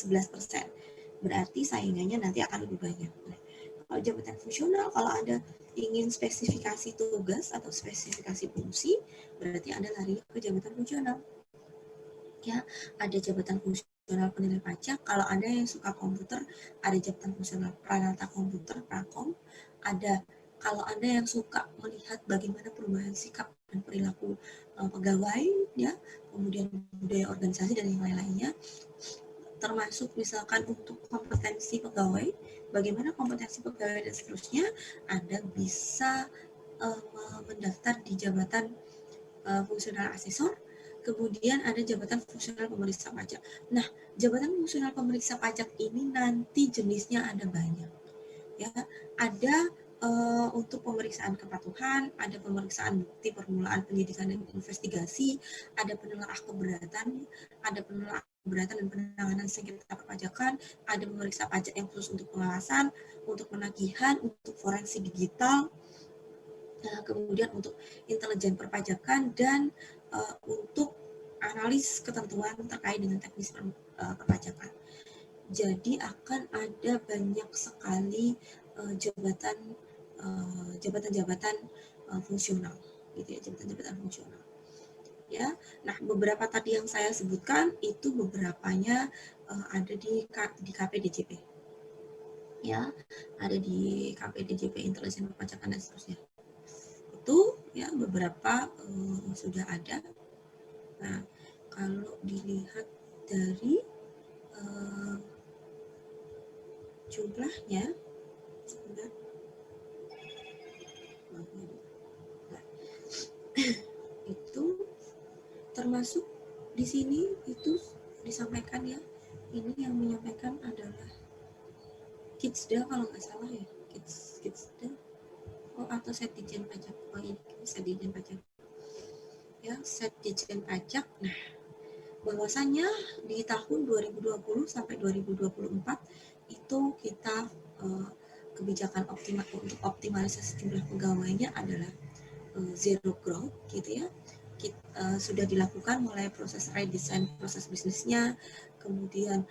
Berarti saingannya nanti akan lebih banyak. Nah, kalau jabatan fungsional, kalau Anda ingin spesifikasi tugas atau spesifikasi fungsi, berarti Anda lari ke jabatan fungsional. Ya, ada jabatan fungsional penilai pajak. Kalau Anda yang suka komputer, ada jabatan fungsional pranata komputer, Prakom. Ada kalau Anda yang suka melihat bagaimana perubahan sikap dan perilaku pegawai, ya, kemudian budaya organisasi dan yang lain-lainnya, termasuk misalkan untuk kompetensi pegawai, bagaimana kompetensi pegawai dan seterusnya, Anda bisa mendaftar di jabatan fungsional asesor. Kemudian ada jabatan fungsional pemeriksa pajak. Nah, jabatan fungsional pemeriksa pajak ini nanti jenisnya ada banyak. Ya, ada untuk pemeriksaan kepatuhan, ada pemeriksaan bukti permulaan penyidikan dan investigasi, ada penelaah keberatan, ada penelaah keberatan dan penanganan sengketa perpajakan, ada memeriksa pajak yang khusus untuk pengawasan, untuk penagihan, untuk forensik digital, kemudian untuk intelijen perpajakan, dan untuk analis ketentuan terkait dengan teknis perpajakan. Jadi akan ada banyak sekali jabatan-jabatan fungsional, gitu ya, jabatan-jabatan fungsional. Ya, nah beberapa tadi yang saya sebutkan itu beberapanya ada di KPDJP, ya, ada di KPDJP intelijen perpajakan dan seterusnya. Itu ya beberapa sudah ada. Nah, kalau dilihat dari jumlahnya, itu termasuk di sini itu disampaikan ya. Ini yang menyampaikan adalah Kidsda kalau nggak salah ya, Kidsda. Oh, atau Setdijen Pajak. Oh, ini Setdijen Pajak. Ya, Setdijen Pajak. Nah, bahwasannya di tahun 2020 sampai 2024 itu kita kebijakan untuk optimalisasi jumlah pegawainya adalah zero growth, gitu ya. Sudah dilakukan mulai proses redesign proses bisnisnya, kemudian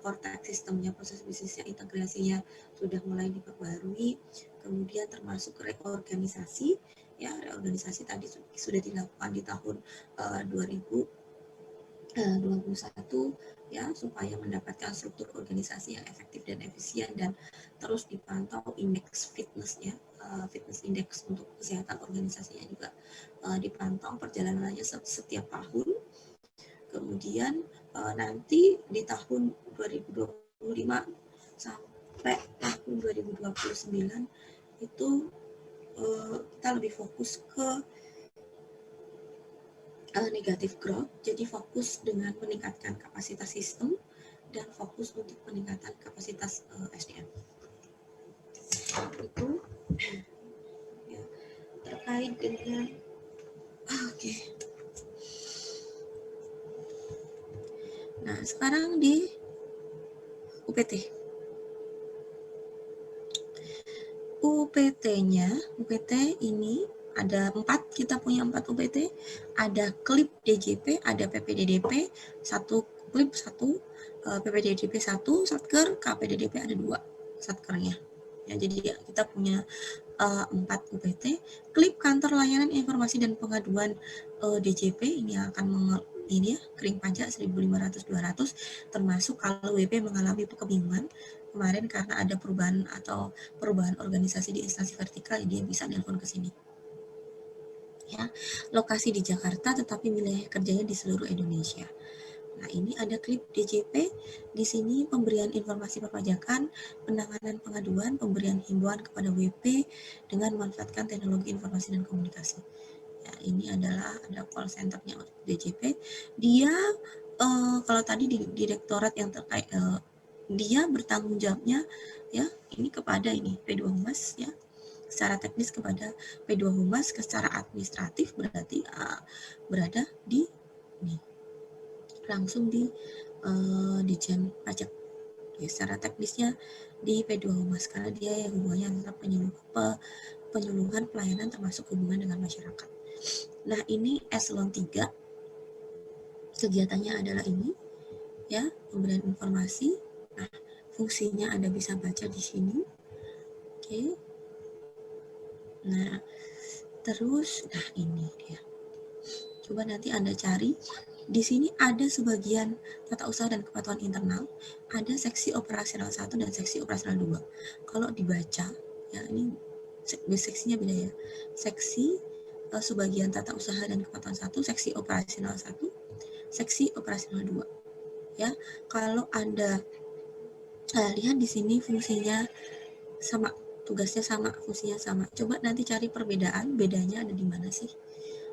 core tech sistemnya, proses bisnisnya, integrasinya sudah mulai diperbarui, kemudian termasuk reorganisasi, ya, reorganisasi tadi sudah dilakukan di tahun 2021, ya, supaya mendapatkan struktur organisasi yang efektif dan efisien, dan terus dipantau indeks fitnessnya, fitness index untuk kesehatan organisasinya juga dipantau perjalanannya setiap tahun. Kemudian nanti di tahun 2025 sampai tahun 2029 itu kita lebih fokus ke negatif growth, jadi fokus dengan meningkatkan kapasitas sistem dan fokus untuk peningkatan kapasitas SDM. Itu ya, terkait dengan Nah, sekarang di UPT. UPT ini ada 4, kita punya 4 UPT, ada klip DJP, ada PPDDP, 1 klip, 1 PPDDP 1 satker, KPDDP ada 2 satkernya. Ya, jadi kita punya 4 UPT. Klip kantor layanan informasi dan pengaduan DJP ini akan ini ya, kering pajak 1.500-200, termasuk kalau WP mengalami kebingungan kemarin karena ada perubahan organisasi di instansi vertikal, dia bisa nelpon ke sini. Ya, lokasi di Jakarta tetapi wilayah kerjanya di seluruh Indonesia. Nah, ini ada klip DJP. Di sini pemberian informasi perpajakan, penanganan pengaduan, pemberian himbauan kepada WP dengan memanfaatkan teknologi informasi dan komunikasi. Ya, ini adalah ada call centernya untuk DJP. Dia kalau tadi di direktorat yang terkait dia bertanggung jawabnya ya ini kepada ini P2 Humas ya, secara teknis kepada P2 Humas, secara administratif berarti berada di ini langsung di Dijen Pajak ya, secara teknisnya di P2 Humas karena dia yang hubungannya antara penyuluhan pelayanan termasuk hubungan dengan masyarakat. Nah, ini eselon 3 kegiatannya adalah ini ya, pemberian informasi. Nah, fungsinya Anda bisa baca di sini. Oke. Nah, terus, nah ini dia. Coba nanti Anda cari. Di sini ada sebagian tata usaha dan kepatuhan internal, ada seksi operasional 1 dan seksi operasional 2. Kalau dibaca, ya ini seksinya beda ya. Seksi sebagian tata usaha dan kepatuhan 1, seksi operasional 1, seksi operasional 2. Ya, kalau Anda lihat di sini fungsinya sama, tugasnya sama, fungsinya sama. Coba nanti cari perbedaan, bedanya ada di mana sih?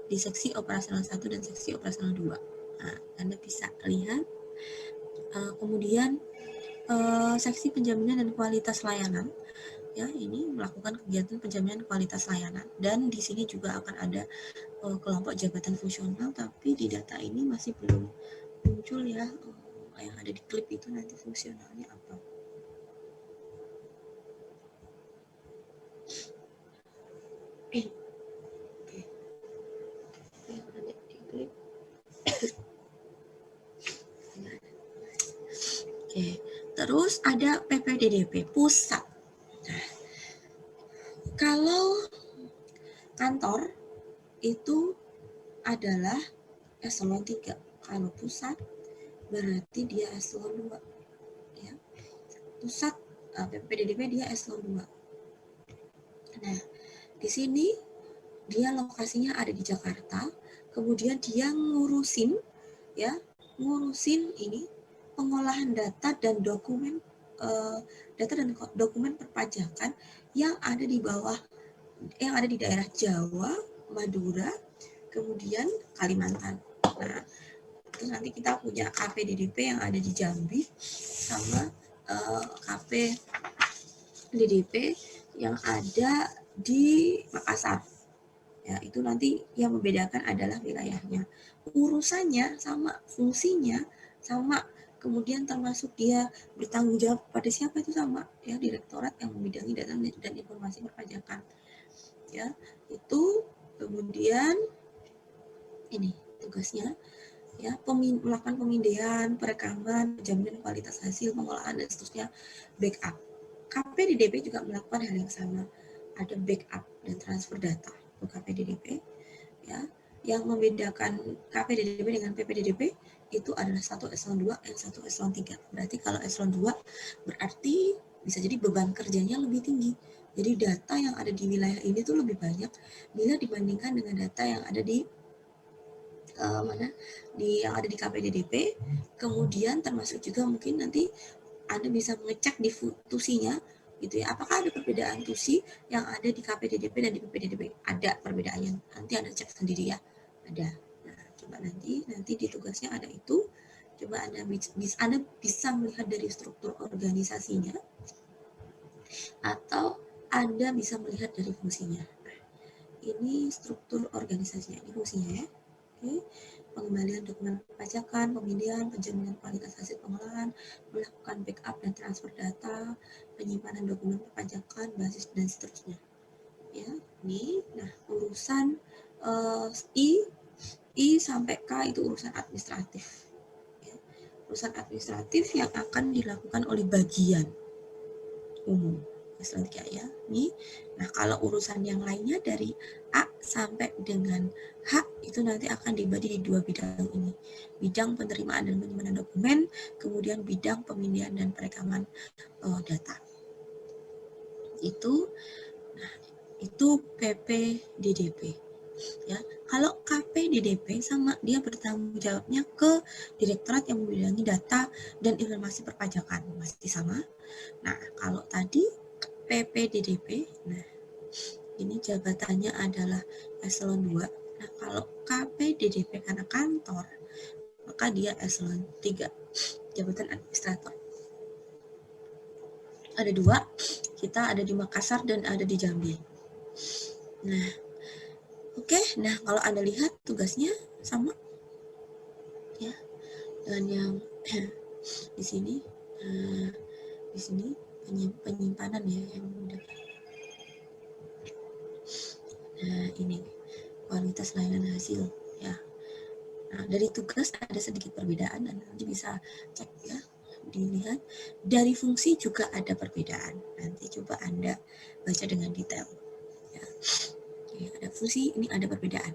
Di seksi operasional 1 dan seksi operasional 2. Nah, Anda bisa lihat. Kemudian seksi penjaminan dan kualitas layanan, ya, ini melakukan kegiatan penjaminan kualitas layanan, dan di sini juga akan ada kelompok jabatan fungsional, tapi di data ini masih belum muncul ya. Yang ada di klip itu nanti fungsionalnya apa. Oke, terus ada PPDDP pusat. Nah, kalau kantor itu adalah eselon 3. Kalau pusat berarti dia eselon 2. Ya. Pusat PPDDP dia eselon 2. Nah, di sini dia lokasinya ada di Jakarta, kemudian dia ngurusin ini pengolahan data dan dokumen perpajakan yang ada di bawah, yang ada di daerah Jawa, Madura, kemudian Kalimantan. Nah, terus nanti kita punya KPDDP yang ada di Jambi sama KPDDP yang ada di Makassar. Ya, itu nanti yang membedakan adalah wilayahnya. Urusannya sama, fungsinya sama, kemudian termasuk dia bertanggung jawab pada siapa itu sama, ya, direktorat yang membidangi data dan informasi perpajakan. Ya, itu kemudian ini tugasnya, ya, melakukan pemindahan, perekaman, jaminan kualitas hasil pengolahan dan seterusnya, backup. KPDDP juga melakukan hal yang sama, ada backup dan transfer data untuk KPDDP, ya. Yang membedakan KPDDP dengan PPDDP itu adalah satu eselon 2 dan satu eselon 3. Berarti kalau eselon 2 berarti bisa jadi beban kerjanya lebih tinggi. Jadi data yang ada di wilayah ini tuh lebih banyak bila dibandingkan dengan data yang ada di yang ada di KPDDP. Kemudian termasuk juga mungkin nanti Anda bisa mengecek di tusinya gitu ya, apakah ada perbedaan tusi yang ada di KPDDP dan di PPDDP. Ada perbedaannya, nanti Anda cek sendiri ya, ada. Nah, coba nanti di tugasnya ada itu. Coba Anda bisa melihat dari struktur organisasinya atau Anda bisa melihat dari fungsinya. Nah, ini struktur organisasinya, ini fungsinya ya. Oke. Pengembalian dokumen perpajakan, pemindahan, penjaminan kualitas hasil pengolahan, melakukan backup dan transfer data, penyimpanan dokumen perpajakan, basis dan seterusnya. Ya, ini, nah, urusan I sampai K itu urusan administratif. Ya, urusan administratif yang akan dilakukan oleh bagian umum. Selanjutnya ya, nih. Nah, kalau urusan yang lainnya dari A sampai dengan H itu nanti akan dibagi di dua bidang ini. Bidang penerimaan dan penyimpanan dokumen, kemudian bidang pemindahan dan perekaman data. Itu, nah, itu PPDDP. Ya, kalau KPDDP sama, dia bertanggung jawabnya ke direktorat yang membidangi data dan informasi perpajakan, masih sama. Nah, kalau tadi PPDDP, nah ini jabatannya adalah eselon 2. Nah, kalau KPDDP karena kantor, maka dia eselon 3, jabatan administrator. Ada dua, kita ada di Makassar dan ada di Jambi. Nah, oke. Nah, kalau Anda lihat tugasnya sama ya dengan yang di sini. Di sini penyimpanan ya yang mudah. Nah, ini kualitas layanan hasil ya. Nah, dari tugas ada sedikit perbedaan, dan nanti bisa cek ya, dilihat. Dari fungsi juga ada perbedaan. Nanti coba Anda baca dengan detail. Ya. Oke, ada fungsi, ini ada perbedaan.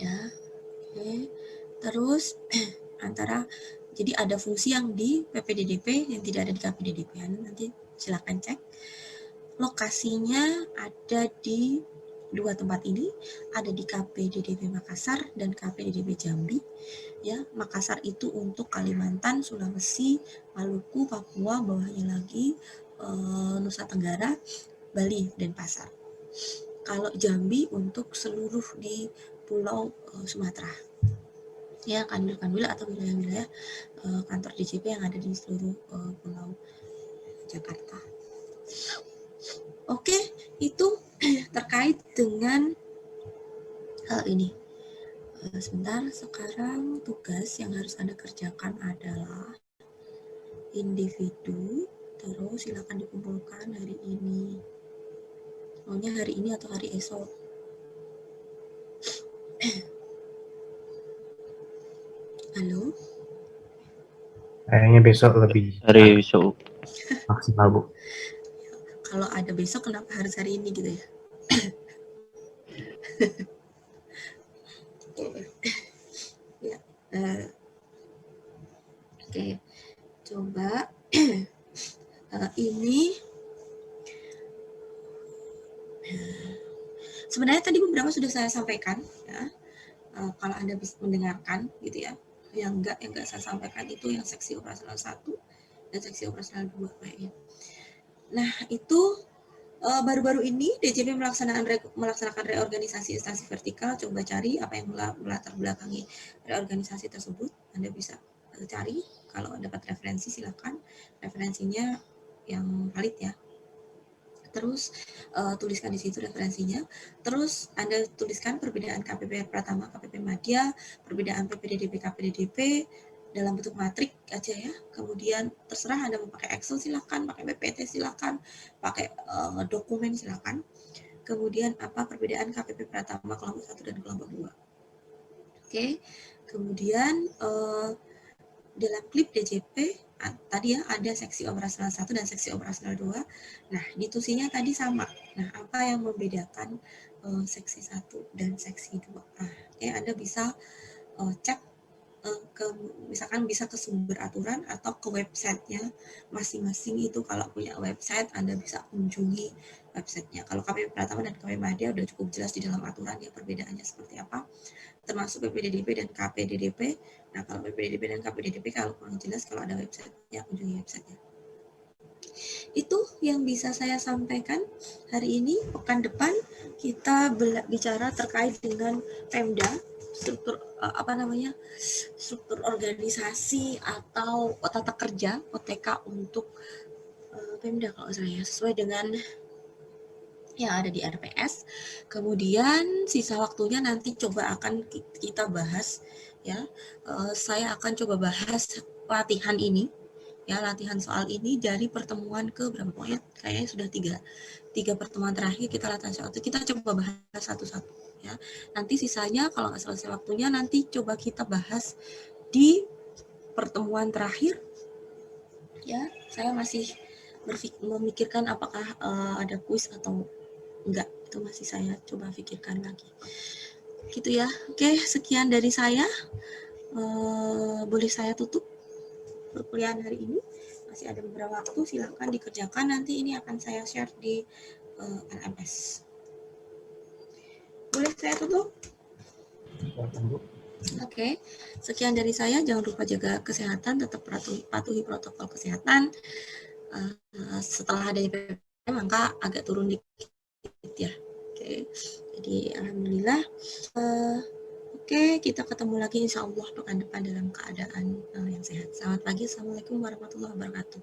Ya, oke. Terus antara, jadi ada fungsi yang di PPDDP yang tidak ada di KPDDP. Nanti silakan cek. Lokasinya ada di dua tempat ini, ada di KPDDP Makassar dan KPDDP Jambi. Ya, Makassar itu untuk Kalimantan, Sulawesi, Maluku, Papua, bawahnya lagi Nusa Tenggara, Bali, dan Pasar. Kalau Jambi untuk seluruh di Pulau Sumatera. Ya, kandil-kandil atau wilayah-wilayah kantor DJP yang ada di seluruh Pulau Jakarta. Oke, itu terkait dengan hal ini. Sebentar, sekarang tugas yang harus Anda kerjakan adalah individu, terus silakan dikumpulkan hari ini. Maunya hari ini atau hari esok? Halo? Kayaknya besok lebih Hari besok. maksimal, Bu. Kalau ada besok, kenapa harus hari ini gitu ya? Ya, oke. Coba ini sebenarnya tadi beberapa sudah saya sampaikan ya. Kalau Anda bisa mendengarkan gitu ya. Yang enggak saya sampaikan itu yang seksi operasional 1 dan seksi operasional 2 kayaknya. Nah, itu baru-baru ini DJP melaksanakan reorganisasi instansi vertikal. Coba cari apa yang melatar belakangi reorganisasi tersebut. Anda bisa cari, kalau dapat referensi silakan, referensinya yang valid ya. Terus tuliskan di situ referensinya. Terus Anda tuliskan perbedaan KPP Pratama, KPP Madya, perbedaan PPDDP, KPDDP dalam bentuk matrik aja ya. Kemudian terserah Anda mau pakai Excel silakan, pakai PPT silakan, pakai dokumen silakan. Kemudian apa perbedaan KPP Pratama kelompok 1 dan kelompok 2. Oke. Kemudian dalam klip DJP tadi ya ada seksi operasional 1 dan seksi operasional 2. Nah, ditusinya tadi sama. Nah, apa yang membedakan seksi 1 dan seksi 2? Nah, Anda bisa cek misalkan bisa ke sumber aturan atau ke websitenya masing-masing. Itu kalau punya website Anda bisa kunjungi websitenya. Kalau KPP Pratama dan KPP Madya udah cukup jelas di dalam aturan ya perbedaannya seperti apa, termasuk PPDDP dan KPDDP. Nah, kalau PPDDP dan KPDDP kalau kurang jelas, kalau ada websitenya kunjungi websitenya. Itu yang bisa saya sampaikan hari ini. Pekan depan kita bicara terkait dengan Pemda, struktur struktur organisasi atau tata kerja OTK untuk Pemda kalau saya sesuai dengan yang ada di RPS. Kemudian sisa waktunya nanti coba akan kita bahas ya. Saya akan coba bahas latihan ini ya, latihan soal ini dari pertemuan ke berapa, pokoknya kayaknya sudah tiga pertemuan terakhir kita latihan soal itu. Kita coba bahas satu-satu ya. Nanti sisanya kalau nggak selesai waktunya nanti coba kita bahas di pertemuan terakhir ya. Saya masih memikirkan apakah ada kuis atau enggak, itu masih saya coba pikirkan lagi gitu ya. Oke, sekian dari saya. Boleh saya tutup perkuliahan hari ini, masih ada beberapa waktu, silahkan dikerjakan, nanti ini akan saya share di LMS. Boleh saya tutup? Oke, sekian dari saya. Jangan lupa jaga kesehatan, tetap patuhi protokol kesehatan. Setelah adanya PPKM maka agak turun dikit ya. Oke, jadi alhamdulillah. Oke, kita ketemu lagi insya Allah pekan depan dalam keadaan yang sehat. Selamat pagi, assalamualaikum warahmatullahi wabarakatuh.